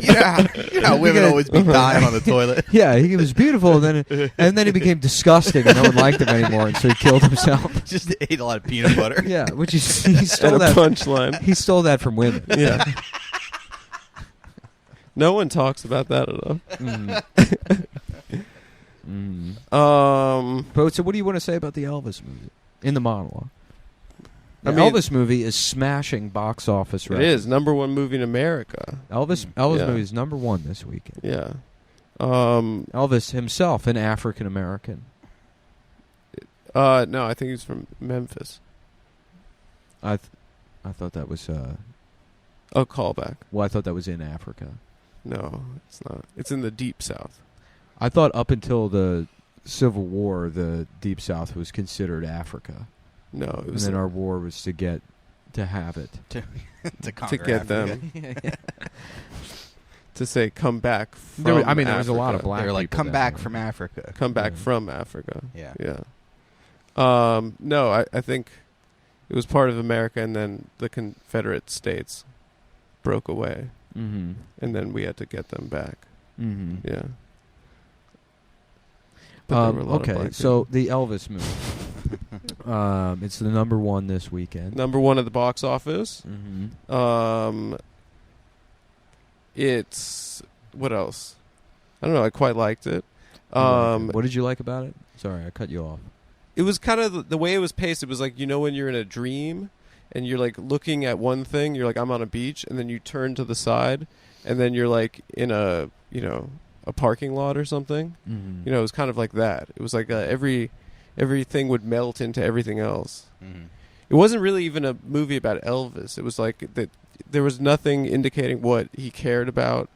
Yeah. You know how women always be dying on the toilet. Yeah, he was beautiful and then he became disgusting and no one liked him anymore and so he killed himself. Just ate a lot of peanut butter. Yeah, which he stole that punchline. He stole that from women. Yeah. No one talks about that enough. But so what do you want to say about the Elvis movie in the monologue? The I mean, Elvis movie is smashing box office records. It is #1 movie in America. Elvis movie is #1 this weekend. Yeah. Elvis himself, an African American. No, I think he's from Memphis. I thought that was a callback. Well, I thought that was in Africa. No, it's not. It's in the Deep South. I thought up until the Civil War, the Deep South was considered Africa. No, it was. And then our war was to have it to conquer to get Africa. them to say come back. From there was Africa. a lot of black. They were like, people come back from Africa. Come back from Africa. Yeah. Yeah. No, I think it was part of America, and then the Confederate States broke away, and then we had to get them back. Yeah. Okay, so the Elvis movie. It's the #1 this weekend. #1 at the box office. It's what else? I don't know. I quite liked it. What did you like about it? Sorry, I cut you off. It was kind of the way it was paced. It was like, when you're in a dream and you're like looking at one thing, you're like, I'm on a beach, and then you turn to the side, and then you're like in a parking lot or something. It was kind of like that. It was like everything would melt into everything else. It wasn't really even a movie about Elvis. It was like that. There was nothing indicating what he cared about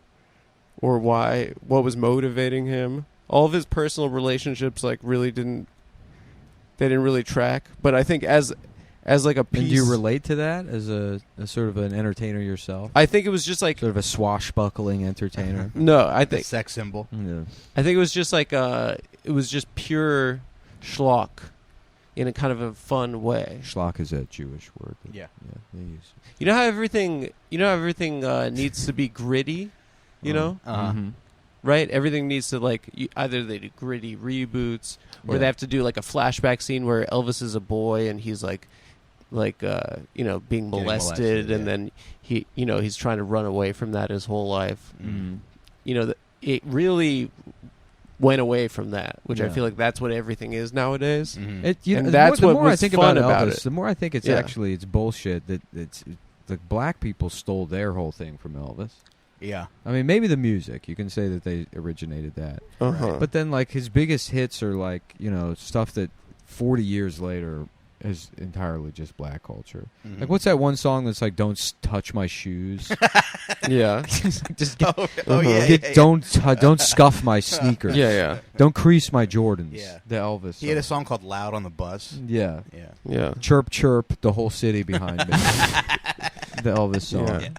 or what was motivating him. All of his personal relationships really didn't really track. But I think as like a piece. And do you relate to that as a sort of an entertainer yourself? I think it was just like sort of a swashbuckling entertainer. No, I think a sex symbol. Yeah. I think it was just like it was just pure schlock in a kind of a fun way. Schlock is a Jewish word. Yeah. They use. You know how everything needs to be gritty, right? Everything needs to either they do gritty reboots or they have to do like a flashback scene where Elvis is a boy and he's being molested, and then he's trying to run away from that his whole life. It really went away from that, which I feel like that's what everything is nowadays. And that's the what more was I think fun about Elvis, it. The more I think it's actually it's bullshit that it's the black people stole their whole thing from Elvis. Yeah. I mean, maybe the music. You can say that they originated that. Uh-huh. But then, like, his biggest hits are, like, you know, stuff that 40 years later is entirely just black culture. Mhm. Like, what's that one song that's like, "Don't touch my shoes"? Yeah. Just get, Uh-huh. don't scuff my sneakers. Yeah. Don't crease my Jordans. Yeah. The Elvis. He had a song. song called "Loud on the Bus." Yeah. Yeah. Yeah. Chirp, chirp, the whole city behind me. The Elvis song. Yeah.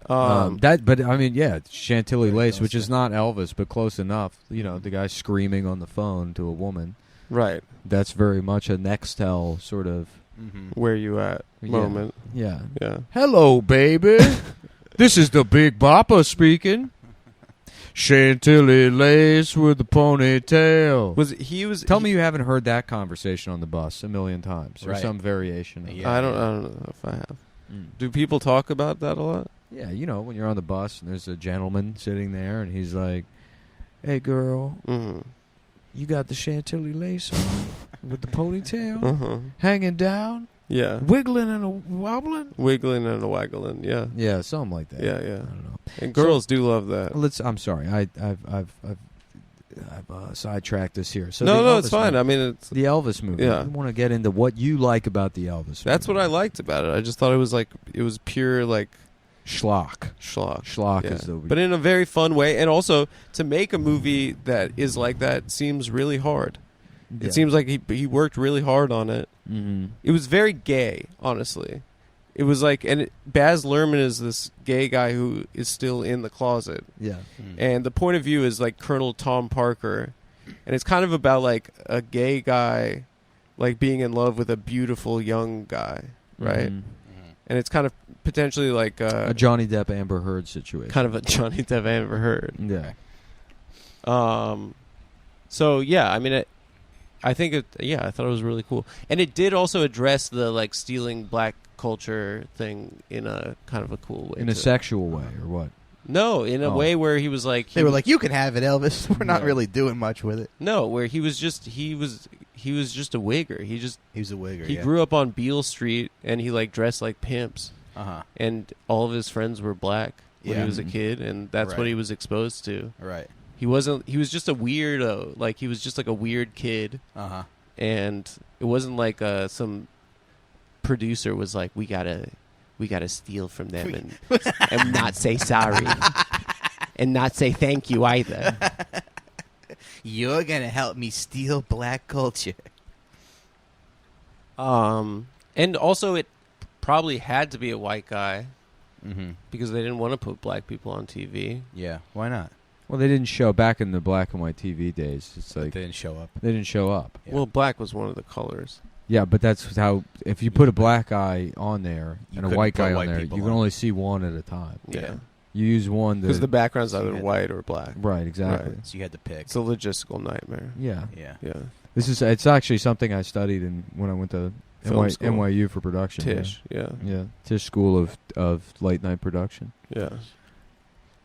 But I mean, yeah, Chantilly Lace, which is say. not Elvis, but close enough. You know, the guy screaming on the phone to a woman. Right. That's very much a Nextel sort of. Mm-hmm. Where you at moment. Yeah. Yeah. Hello, baby. This is the Big Bopper speaking. Chantilly Lace with the ponytail. Tell me you haven't heard that conversation on the bus a million times, or Right. some variation. Of it. I don't know if I have. Do people talk about that a lot? Yeah, you know, when you're on the bus and there's a gentleman sitting there and he's like, "Hey, girl, you got the Chantilly Lace on with the ponytail hanging down, Yeah. wiggling and wobbling." Wiggling and a waggling. Yeah. Yeah, something like that. Yeah. I don't know. And girls do love that. I'm sorry. I've sidetracked this here. So No, the it's Elvis fine. movie- I mean, it's the Elvis movie. Yeah. I want to get into what you like about the Elvis. that's movie. what I liked about it. I just thought it was pure like schlock. schlock. Schlock Yeah. is the. But in a very fun way, and also to make a movie that is like that seems really hard. Yeah. It seems like he worked really hard on it. Mm-hmm. It was very gay, honestly. It was like, and Baz Luhrmann is this gay guy who is still in the closet, Yeah. and the point of view is like Colonel Tom Parker, and it's kind of about like a gay guy, like being in love with a beautiful young guy, right? Mhm. And it's kind of potentially like A Johnny Depp Amber Heard situation. kind of a Johnny Depp Amber Heard. Yeah. So yeah, I mean, I think I thought it was really cool, and it did also address the like stealing black culture thing in a kind of a cool way. In a too. sexual way, or what? No, in a Oh. way where he was like They were like, "You can have it, Elvis. We're not Yeah. really doing much with it." no, where he was just a wigger. He was a wigger. he grew up on Beale Street, and he like dressed like pimps, and all of his friends were black when Yeah. he was a kid, and that's what Right. he was exposed to. Right. He was just a weirdo. Like he was just like a weird kid. And it wasn't like some producer was like, we gotta steal from them and not say sorry and not say thank you either. You're gonna help me steal black culture. And also it probably had to be a white guy Mm-hmm. because they didn't want to put black people on TV. Yeah. Why not? Well, they didn't show back in the black and white TV days. It's But like they didn't show up. they didn't show up. Yeah. Well, black was one of the colors. Yeah, but that's how. If you put a black guy on there You and a couldn't white put guy on white there, you people can on. only see one at a time. Yeah. You use one Because the to background's either So you had- white or black. right, exactly. Right. So you had to pick. It's a logistical nightmare. Yeah, Yeah. Yeah. it's actually something I studied when I went to Film school. NYU for production. Tisch. Yeah. Yeah, Tisch School of Late Night Production. Yeah.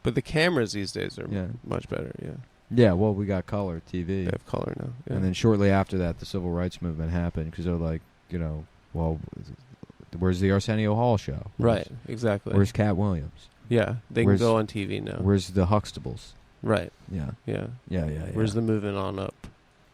But the cameras these days are Yeah. much better. Yeah. Yeah, well, we got color TV, They have color now. Yeah. and then shortly after that, the civil rights movement happened because they're like, well, where's the Arsenio Hall show? right. Exactly. Where's Cat Williams? yeah. They can where's- go on TV now. Where's the Huxtables? Right. Yeah, Yeah. yeah. Where's the moving on up?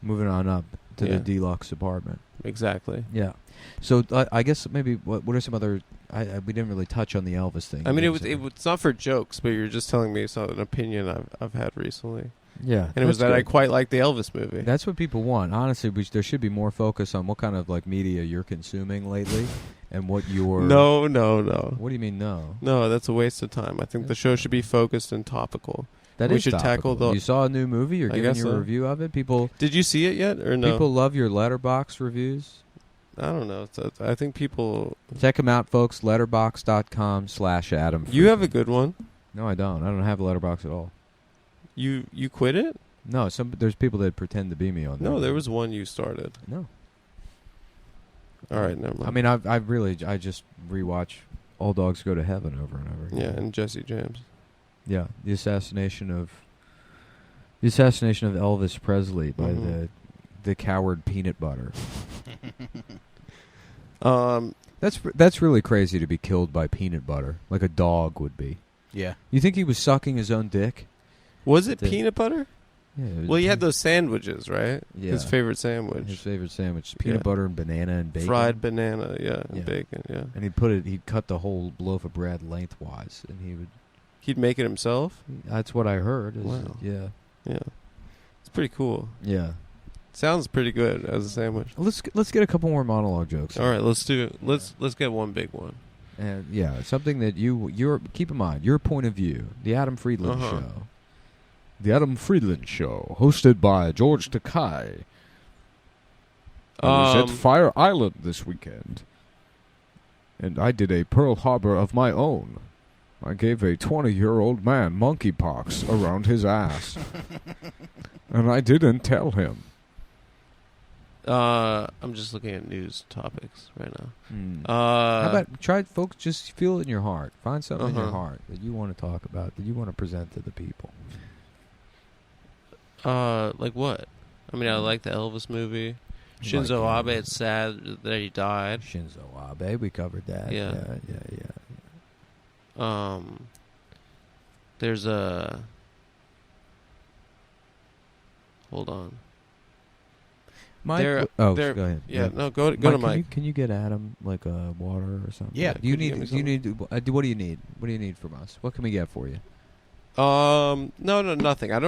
moving on up to Yeah. the deluxe apartment? Exactly. Yeah. So I guess maybe what are some other? we didn't really touch on the Elvis thing. I mean, You it's did not for jokes, but you're just telling me an opinion I've had recently, something. Yeah, and it was that's that I good. quite like the Elvis movie. That's what people want. Honestly, there should be more focus on what kind of like media you're consuming lately, and what you're. No. What do you mean no? No, that's a waste of time. I think the show should be focused and topical. That We is should topical. tackle the- You saw a new movie. You're I giving guess your so. review of it. People Did you see it yet, or no? people love your Letterboxd reviews. I don't know. I think people. Check them out, folks. Letterboxd.com/Adam. You have a good one. No, I don't. I don't have a Letterboxd at all. You quit it? No, there's people that pretend to be me on there. No, there was one you started. No. All right, never mind. I mean, I just rewatch All Dogs Go to Heaven over and over again. yeah, and Jesse James. Yeah, the assassination of Elvis Presley by Mhm. the coward peanut butter. That's really crazy to be killed by peanut butter, like a dog would be. Yeah. You think he was sucking his own dick? Was it peanut butter? Yeah. It was Well, he had those sandwiches, right? Yeah. His favorite sandwich. His favorite sandwich, peanut butter and banana and bacon. Fried banana, and Yeah. bacon, yeah. And he'd cut the whole loaf of bread lengthwise, and He'd make it himself? that's what I heard. Wow. Yeah. Yeah. It's pretty cool. Yeah. Sounds pretty good as a sandwich. Let's get a couple more monologue jokes. All right, let's do it. Let's get one big one. And yeah, something that you're keep in mind, your point of view, the Adam Friedland Uh-huh. Show. The Adam Friedland Show, hosted by George Takei. I was at Fire Island this weekend, and I did a Pearl Harbor of my own. I gave a 20-year-old man monkeypox around his ass, and I didn't tell him. I'm just looking at news topics right now. How about try, folks? Just feel it in your heart. Find something in your Uh-huh. heart that you want to talk about, that you want to present to the people. Like what? I mean, I like the Elvis movie. Shinzo Abe. It's sad that he died. Shinzo Abe, we covered that. Yeah. There's a. Hold on. Mike, There- go ahead. Yeah, no, go Mike, to Mike. Can you get Adam like a water or something? Yeah. Do you Could you need? get me Do you need? What do you need? What do you need from us? What can we get for you? No, nothing. I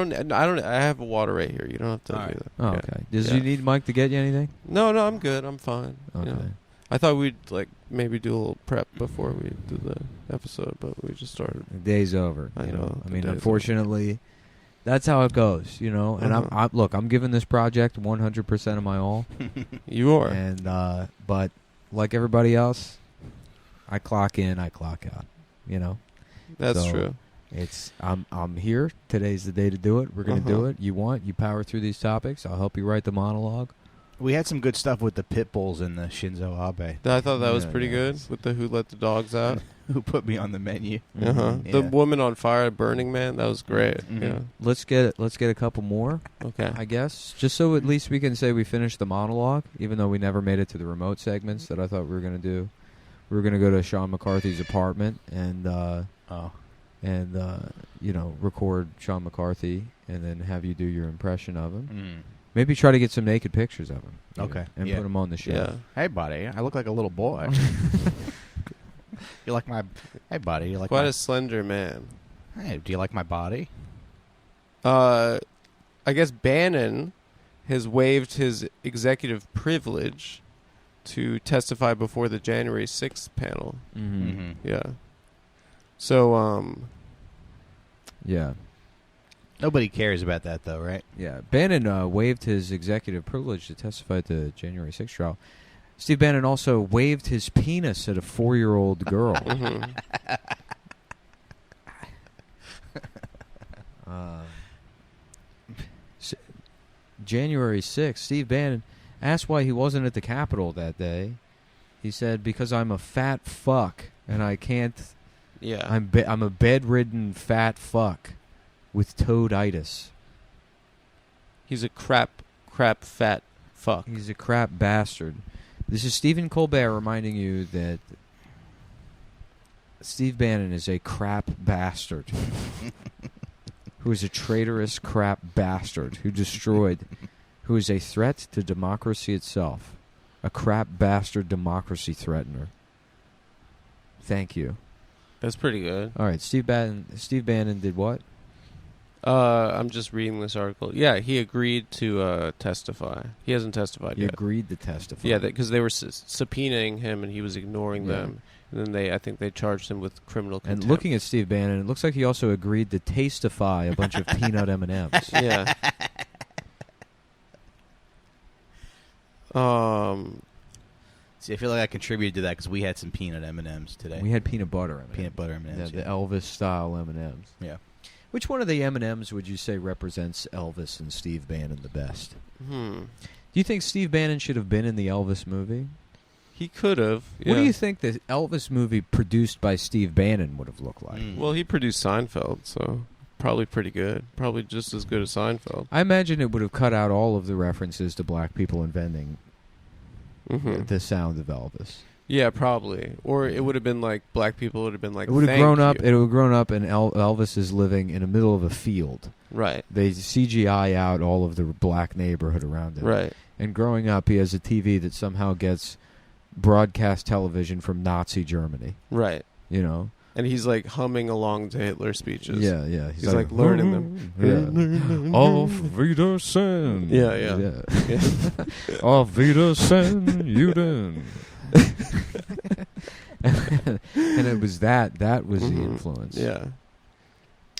have a water right here. You don't have to All do right. that. Oh, Yeah. okay. Does Yeah. you need Mike to get you anything? No, I'm good. I'm fine. Okay. Yeah. I thought we'd like maybe do a little prep before we do the episode, but we just started. The day's over. I you know, I the mean, day's unfortunately, that's how it goes. You know. And Uh-huh. I'm giving this project 100% of my all. You are. And but like everybody else, I clock in, I clock out. You know. That's So, true. It's I'm here. Today's the day to do it. We're gonna do it. You power through these topics. I'll help you write the monologue. We had some good stuff with the pit bulls and the Shinzo Abe. I thought that was Yeah, pretty yeah. good with the Who Let the Dogs Out. Who put me on the menu? Uh-huh. Yeah. The woman on fire at Burning Man. That was great. Mhm. Yeah. Let's get a couple more, Okay. I guess, just so at least we can say we finished the monologue, even though we never made it to the remote segments that I thought we were gonna do. We were gonna go to Sean McCarthy's apartment and record Sean McCarthy and then have you do your impression of him. Maybe try to get some naked pictures of him. Okay. And Yeah. put him on the show. Yeah. Hey, buddy. I look like a little boy. You like my? Hey, buddy. You like Quite my? a slender man. Hey, do you like my body? I guess Bannon has waived his executive privilege to testify before the January 6th panel. Mm-hmm. Yeah. So, Yeah. Nobody cares about that, though, right? Yeah. Bannon waived his executive privilege to testify at the January 6th trial. Steve Bannon also waved his penis at a 4-year-old girl. mhm. January 6th, Steve Bannon asked why he wasn't at the Capitol that day. He said, because I'm a fat fuck and I can't... Yeah. I'm a bedridden fat fuck with toaditis. He's a crap fat fuck. He's a crap bastard. This is Stephen Colbert reminding you that Steve Bannon is a crap bastard. Who is a traitorous crap bastard who who is a threat to democracy itself. A crap bastard democracy threatener. Thank you. That's pretty good. All right, Steve Bannon did what? I'm just reading this article. Yeah, he agreed to testify. He hasn't testified He yet. agreed to testify. Yeah, because they were subpoenaing him and he was ignoring Yeah. them. And then I think they charged him with criminal contempt. And looking at Steve Bannon, it looks like he also agreed to tastify a bunch of peanut M&Ms. Yeah. See, I feel like I contributed to that because we had some peanut M&Ms today. We had peanut butter M&Ms. peanut butter M&Ms. The Elvis style M&Ms. Yeah. Which one of the M&Ms would you say represents Elvis and Steve Bannon the best? Hmm. Do you think Steve Bannon should have been in the Elvis movie? He could have. What do you think the Elvis movie produced by Steve Bannon would have looked like? Well, he produced Seinfeld, so probably pretty good. Probably just as good as Seinfeld. I imagine it would have cut out all of the references to black people inventing Mm-hmm. the sound of Elvis. Yeah, probably. Or it would have been like black people would have been like. It would have "Thank grown up. you." It would have grown up, and Elvis is living in the middle of a field. Right. They CGI out all of the black neighborhood around him. Right. And growing up, he has a TV that somehow gets broadcast television from Nazi Germany. Right. You know. And he's like humming along to Hitler's speeches. Yeah, yeah. He's like learning them. Yeah. Auf Wiedersehen. Yeah, yeah. Auf Wiedersehen, Juden. And it was that was the influence. Yeah.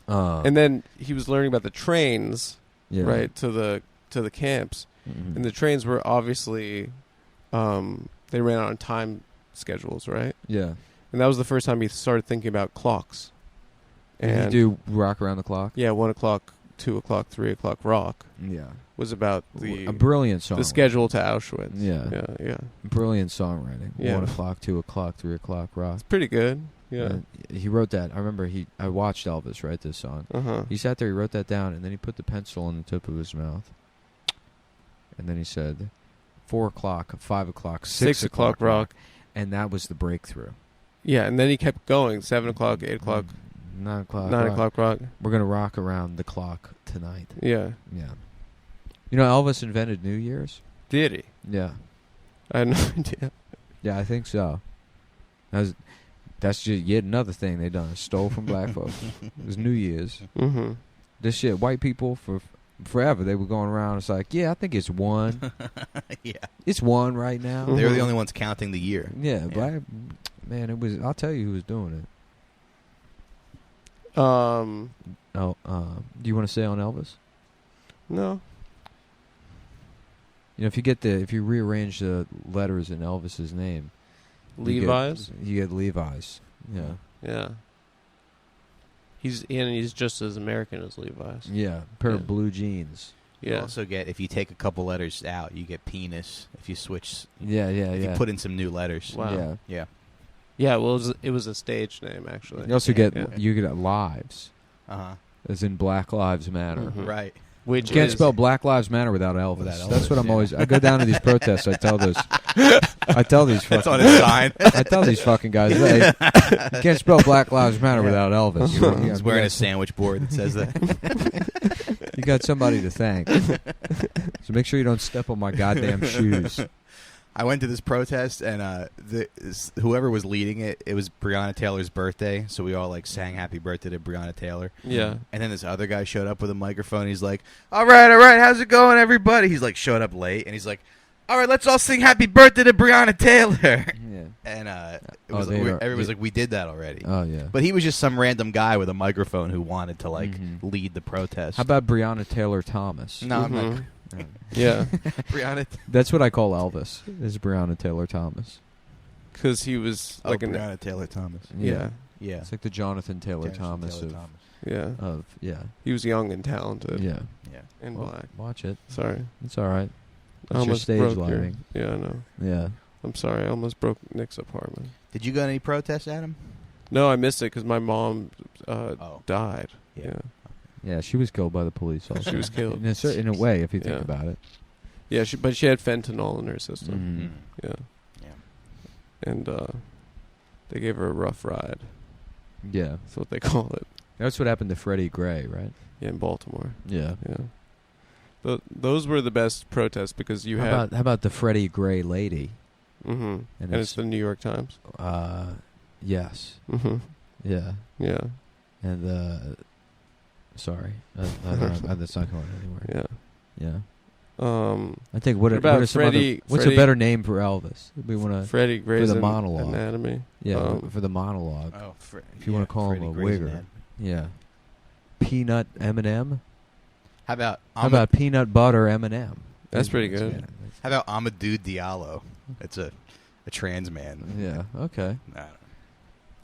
And then he was learning about the trains, right, to the camps. Mm-hmm. And the trains were obviously they ran on time schedules, right? Yeah. And that was the first time he started thinking about clocks. And you do Rock Around the Clock? Yeah, 1 o'clock, 2 o'clock, 3 o'clock rock. Yeah. Was about a brilliant song. The schedule to Auschwitz. Yeah. Yeah. Brilliant songwriting. Yeah. 1 o'clock, 2 o'clock, 3 o'clock rock. It's pretty good. Yeah. He wrote that. I remember I watched Elvis write this song. Uh-huh. He sat there, he wrote that down, and then he put the pencil on the tip of his mouth. And then he said, 4 o'clock, 5 o'clock, 6 o'clock rock. And that was the breakthrough. Yeah, and then he kept going. 7 o'clock, 8 o'clock. 9 o'clock. 9 o'clock rock. We're going to rock around the clock tonight. Yeah. Yeah. You know, Elvis invented New Year's? Did he? Yeah. I had no idea. Yeah, I think so. That's just yet another thing they done. Stole from black folks. It was New Year's. Mm-hmm. This shit, white people for forever, they were going around. It's like, yeah, I think it's 1. Yeah. It's 1 right now. They were the only ones counting the year. Yeah, black. Man, it was. I'll tell you who was doing it. Do you want to say on Elvis? No. You know, if you rearrange the letters in Elvis's name, Levi's? You get Levi's. Yeah. Yeah. He's just as American as Levi's. Yeah. Pair of blue jeans. You also get, if you take a couple letters out, you get penis. If you switch. If you put in some new letters. Wow. Yeah. Yeah. Yeah, well, it was a stage name, actually. You also get lives. Uh-huh. As in Black Lives Matter. Mm-hmm. Right. Which you can't spell Black Lives Matter without Elvis. That's what I'm always. I go down to these protests. I tell these fucking. It's on his sign. I tell these fucking guys, hey, you can't spell Black Lives Matter without Elvis. He's wearing a sandwich board that says that. You got somebody to thank. So make sure you don't step on my goddamn shoes. I went to this protest, and whoever was leading it, it was Breonna Taylor's birthday, so we all like sang "Happy Birthday" to Breonna Taylor. Yeah. And then this other guy showed up with a microphone. He's like, all right, how's it going, everybody? He's like, showed up late, and he's like, all right, let's all sing "Happy Birthday" to Breonna Taylor. Yeah. And everybody was like, we did that already. Oh yeah. But he was just some random guy with a microphone who wanted to like lead the protest. How about Breonna Taylor Thomas? No, I'm not. Yeah. Breonna. That's what I call Elvis. Is Breonna Taylor Thomas? Because he was like Breonna Taylor Thomas. Yeah. Yeah. It's like the Jonathan Taylor Thomas of. Yeah. Yeah. He was young and talented. Yeah. Yeah. And black. Watch it. Sorry. It's all right. I It's your stage lighting. Yeah, I know. Yeah. I'm sorry. I almost broke Nick's apartment. Did you go to any protests, Adam? No, I missed it because my mom died. Yeah. Yeah, she was killed by the police. Also. She was killed. In a way, if you think about it. Yeah, but she had fentanyl in her system. Mm-hmm. Yeah. Yeah. And they gave her a rough ride. Yeah. That's what they call it. That's what happened to Freddie Gray, right? Yeah, in Baltimore. Yeah. Yeah. Those were the best protests because you how about the Freddie Gray lady? Mm-hmm. And it's the New York Times? Yes. Mm-hmm. Yeah. Yeah. And sorry. That's not going anywhere. Yeah. Yeah. I think what about are some what's a better name for Elvis? We want to Freddie Gray's for the monologue. Anatomy. Yeah, for the monologue. Oh, if you want to call him a wigger. Yeah. Peanut M&M. How about peanut butter M&M? That's pretty good. Yeah. How about Amadou Diallo? It's a trans man. Yeah. Okay.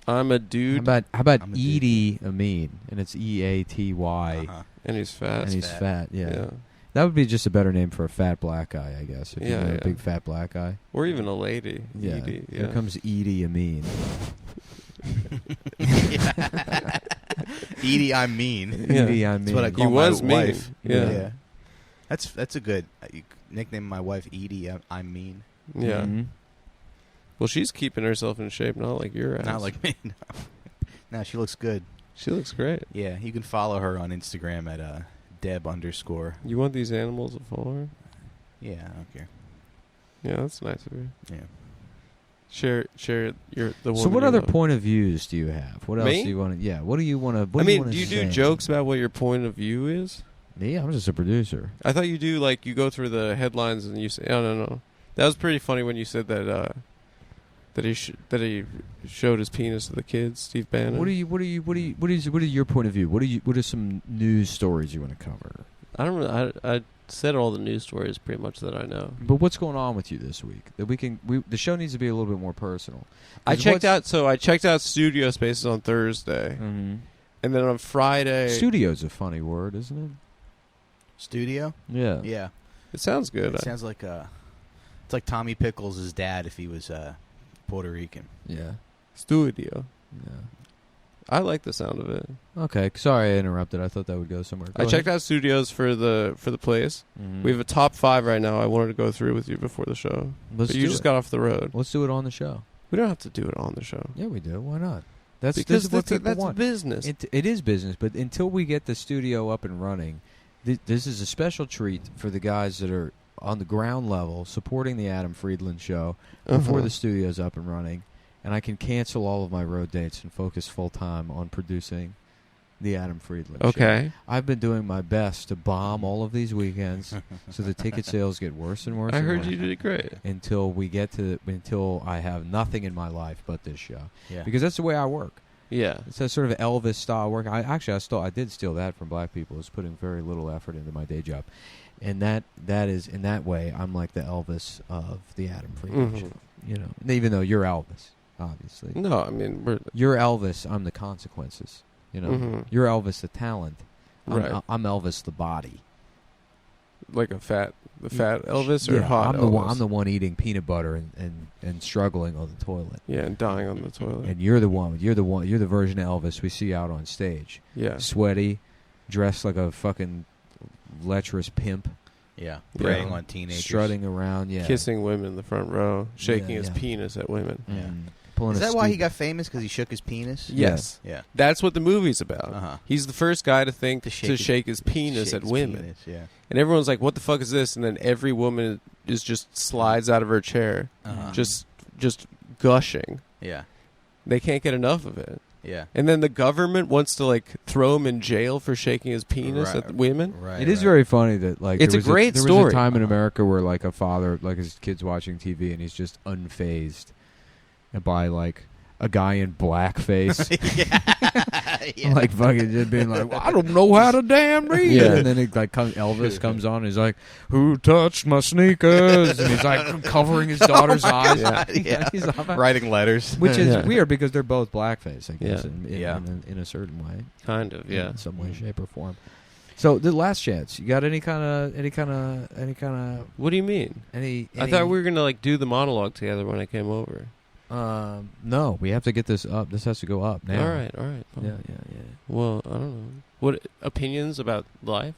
I'm a dude. How about Edie Amin? And it's EATY. And he's fat. And he's fat. Yeah. That would be just a better name for a fat black guy, I guess. If you're a big fat black guy. Or even a lady. Yeah. Edie, Here comes Edie Amin. Edie, I'm mean. Edie, I'm mean. That's what I call he my was wife. Mean. Yeah. That's a good nickname. My wife, Edie, I'm mean. Yeah. Mm-hmm. Well, she's keeping herself in shape, not like your ass. Not like me. No, she looks good. She looks great. Yeah, you can follow her on Instagram at Deb_. You want these animals to follow her? Yeah, I don't care. Yeah, that's nice of you. Yeah. Share the one. So what other point of views do you have? What else Me? do you want to? Yeah. What do you want to? Do you do jokes about what your point of view is? Me? I'm just a producer. I thought you do, like, you go through the headlines and you say, "Oh no." That was pretty funny when you said that that he showed his penis to the kids, Steve Bannon. What is your point of view? What are some news stories you want to cover? I don't really, I said all the news stories pretty much that I know. But what's going on with you this week? That the show needs to be a little bit more personal. I checked out studio spaces on Thursday, Mm-hmm. and then on Friday. Studio's a funny word, isn't it? Studio? Yeah. Yeah. It sounds good. It sounds like it's like Tommy Pickles' dad if he was Puerto Rican. Yeah. Studio. Yeah. I like the sound of it. Okay, sorry I interrupted. I thought that would go somewhere. I checked out studios for the place. Mm-hmm. We have a top 5 right now. I wanted to go through with you before the show. Let's but you just got off the road. Let's do it on the show. We don't have to do it on the show. Yeah, we do. Why not? That's because what people that's want. business. It is business, but until we get the studio up and running, this is a special treat for the guys that are on the ground level supporting the Adam Friedland Show before the studio's up and running. And I can cancel all of my road dates and focus full-time on producing the Adam Friedland Show. Okay. I've been doing my best to bomb all of these weekends so the ticket sales get worse and worse. I and heard worse you did great. Until I have nothing in my life but this show. Yeah. Because that's the way I work. Yeah. It's a sort of Elvis style work. I did steal that from black people. I was putting very little effort into my day job. And that is, in that way, I'm like the Elvis of the Adam Friedland Show. You know, even though you're Elvis. Obviously. No, I mean, you're Elvis. I'm the consequences. You know, you're Elvis the talent. I'm Elvis the body. Like the fat Elvis or hot Elvis? I'm the one eating peanut butter and struggling on the toilet. Yeah, and dying on the toilet. And you're the version of Elvis we see out on stage. Yeah, sweaty, dressed like a fucking lecherous pimp. Yeah, preying on teenagers, strutting around. Yeah, kissing women in the front row, shaking his penis at women. Yeah. Is that why he got famous? Because he shook his penis? Yes. Yeah. That's what the movie's about. He's the first guy to think to shake his penis at women. Yeah. And everyone's like, what the fuck is this? And then every woman just slides out of her chair, just gushing. Yeah. They can't get enough of it. Yeah. And then the government wants to, like, throw him in jail for shaking his penis at women. Right. It is very funny that, like, it's a great story. There was a time in America where, like, a father, like, his kid's watching TV and he's just unfazed by, like, a guy in blackface. Like, fucking just being like, well, I don't know how to damn read. Yeah. And then Elvis comes on and he's like, who touched my sneakers? And he's like covering his daughter's eyes. Yeah. He's writing letters. Which is weird because they're both blackface, I guess, Yeah. in a certain way. Kind of, yeah. In some way, shape, or form. So the last chance, you got any kind of? What do you mean? I thought we were gonna, like, do the monologue together when I came over. No, we have to get this up. This has to go up now. All right. Fine. Yeah. Well, I don't know. What opinions about life?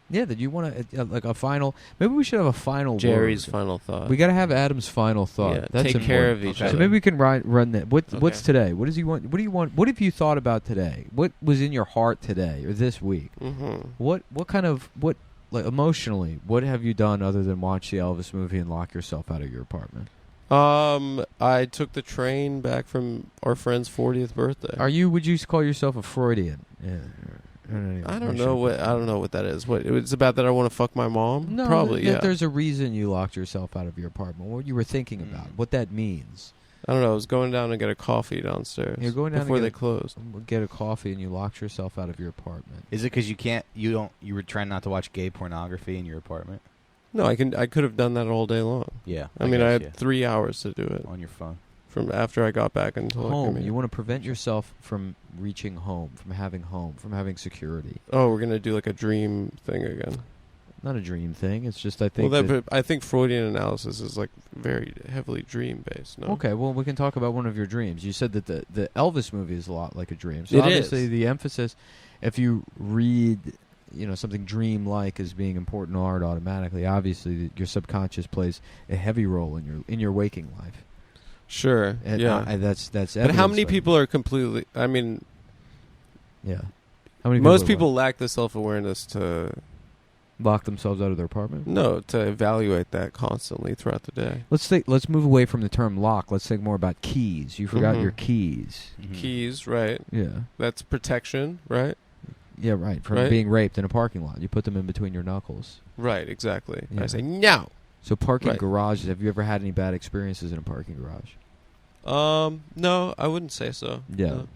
Yeah, that you want to like a final. Maybe we should have a final. Jerry's word. final thought. We got to have Adam's final thought. Yeah, That's take important. care of each other. So maybe we can run that. What's today? What does he want? What do you want? What have you thought about today? What was in your heart today or this week? Mm-hmm. What kind of like emotionally? What have you done other than watch the Elvis movie and lock yourself out of your apartment? I took the train back from our friend's 40th birthday. Would you call yourself a Freudian? Yeah. I don't know what that is. What it's about that I want to fuck my mom? No, probably. Yeah. There's a reason you locked yourself out of your apartment. What you were thinking about? What that means? I don't know. I was going down to get a coffee downstairs. You're going down before to they closed. Get a coffee and you locked yourself out of your apartment. Is it because you were trying not to watch gay pornography in your apartment? No, I could have done that all day long. Yeah. I mean, I had 3 hours to do it on your phone. From after I got back until home. You want to prevent yourself from reaching home, from having security. Oh, we're gonna do like a dream thing again. Not a dream thing. It's just I think. But I think Freudian analysis is like very heavily dream based. No. Okay, well we can talk about one of your dreams. You said that the Elvis movie is a lot like a dream. So it obviously is. The emphasis, if you read, something dream-like as being important art automatically. Obviously, your subconscious plays a heavy role in your waking life. Sure. And Yeah. that's But how evidence many of- people are completely? I mean, Yeah. How many most are people lack the self-awareness to lock themselves out of their apartment? to evaluate that constantly throughout the day. Let's move away from the term lock. Let's think more about keys. You forgot Mhm. your keys. Keys, right? Yeah. That's protection, right? Yeah, right. From Right. being raped in a parking lot. You put them in between your knuckles. Right, exactly. Yeah. I say no. So parking Right. garages, have you ever had any bad experiences in a parking garage? No, I wouldn't say so. Yeah. No.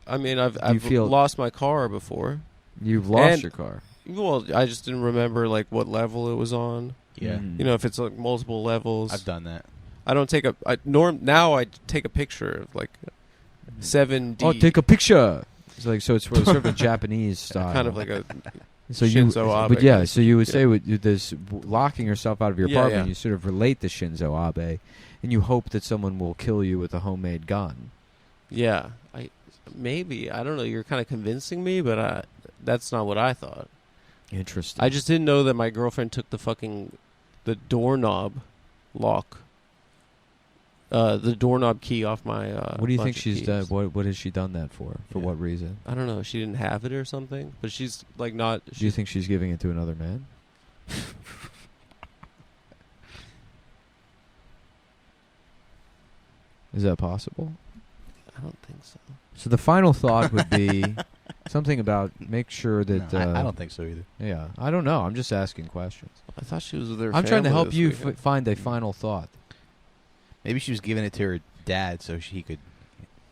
I mean, I've feel- lost my car before. You've lost And- your car. Well, I just didn't remember like what level it was on. Yeah. Mm. You know, if it's like multiple levels. I've done that. I don't take now I take a picture of like 7D. Oh, take a picture. It's like so. It's sort of a Japanese style, kind of like a so Shinzo Abe. But yeah, so you would Yeah. say with this locking yourself out of your Yeah, apartment, yeah. you sort of relate to Shinzo Abe, and you hope that someone will kill you with a homemade gun. yeah. Maybe I don't know. You're kind of convincing me, but that's not what I thought. Interesting. I just didn't know that my girlfriend took the doorknob lock, the doorknob key off my. what do you think bunch of she's keys. done? What has she done that for? For Yeah. what reason? I don't know. She didn't have it or something, but she's like not. Do you think she's giving it to another man? Is that possible? I don't think so. So the final thought would be something about make sure that. No, I don't think so either. Yeah, I don't know. I'm just asking questions. I thought she was with her. I'm trying to family help this you weekend. find a final thought. Maybe she was giving it to her dad so he could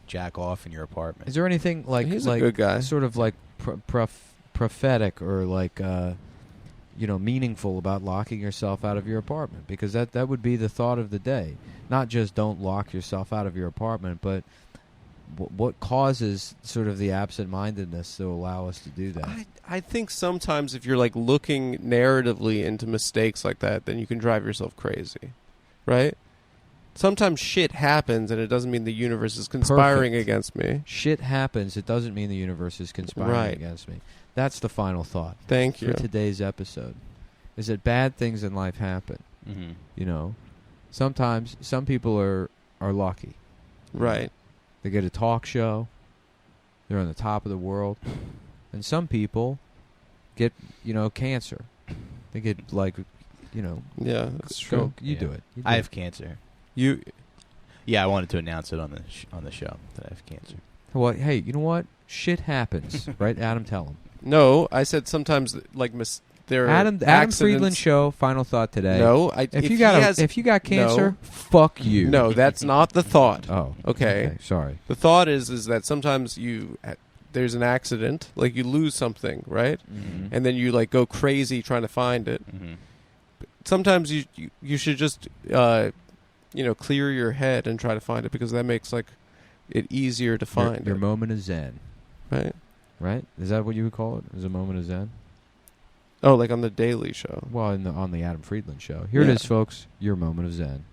jack off in your apartment. Is there anything like He's like a good guy. sort of like prophetic or like meaningful about locking yourself out of your apartment? Because that would be the thought of the day. Not just don't lock yourself out of your apartment, but what causes sort of the absent-mindedness to allow us to do that? I think sometimes if you're like looking narratively into mistakes like that, then you can drive yourself crazy, right? Sometimes shit happens, and it doesn't mean the universe is conspiring Perfect. against me. Shit happens. It doesn't mean the universe is conspiring Right. against me. That's the final thought Thank for you. today's episode. Is that bad things in life happen? Mm-hmm. You know, sometimes some people are lucky. Right. They get a talk show. They're on the top of the world. And some people get, cancer. They get Yeah, that's go. true. You Yeah. do it. You do I it. have cancer. You Yeah, I wanted to announce it on the show that I have cancer. Well, hey, you know what? Shit happens, right? Adam, tell him. no. I said sometimes like there are Adam accidents. Friedland Show. Final thought today. No, If you he got has, if you got cancer, fuck you. no, that's not the thought. Oh. Okay. Sorry. The thought is that sometimes there's an accident, like you lose something, right? Mm-hmm. And then you like go crazy trying to find it. Mm-hmm. Sometimes you should just clear your head and try to find it, because that makes like it easier to find Your it, moment of zen, right? right? Is that what you would call it? Is a moment of zen? Oh, like on the Daily Show. Well, on the Adam Friedland Show. Here it Yeah. is, folks. Your moment of zen.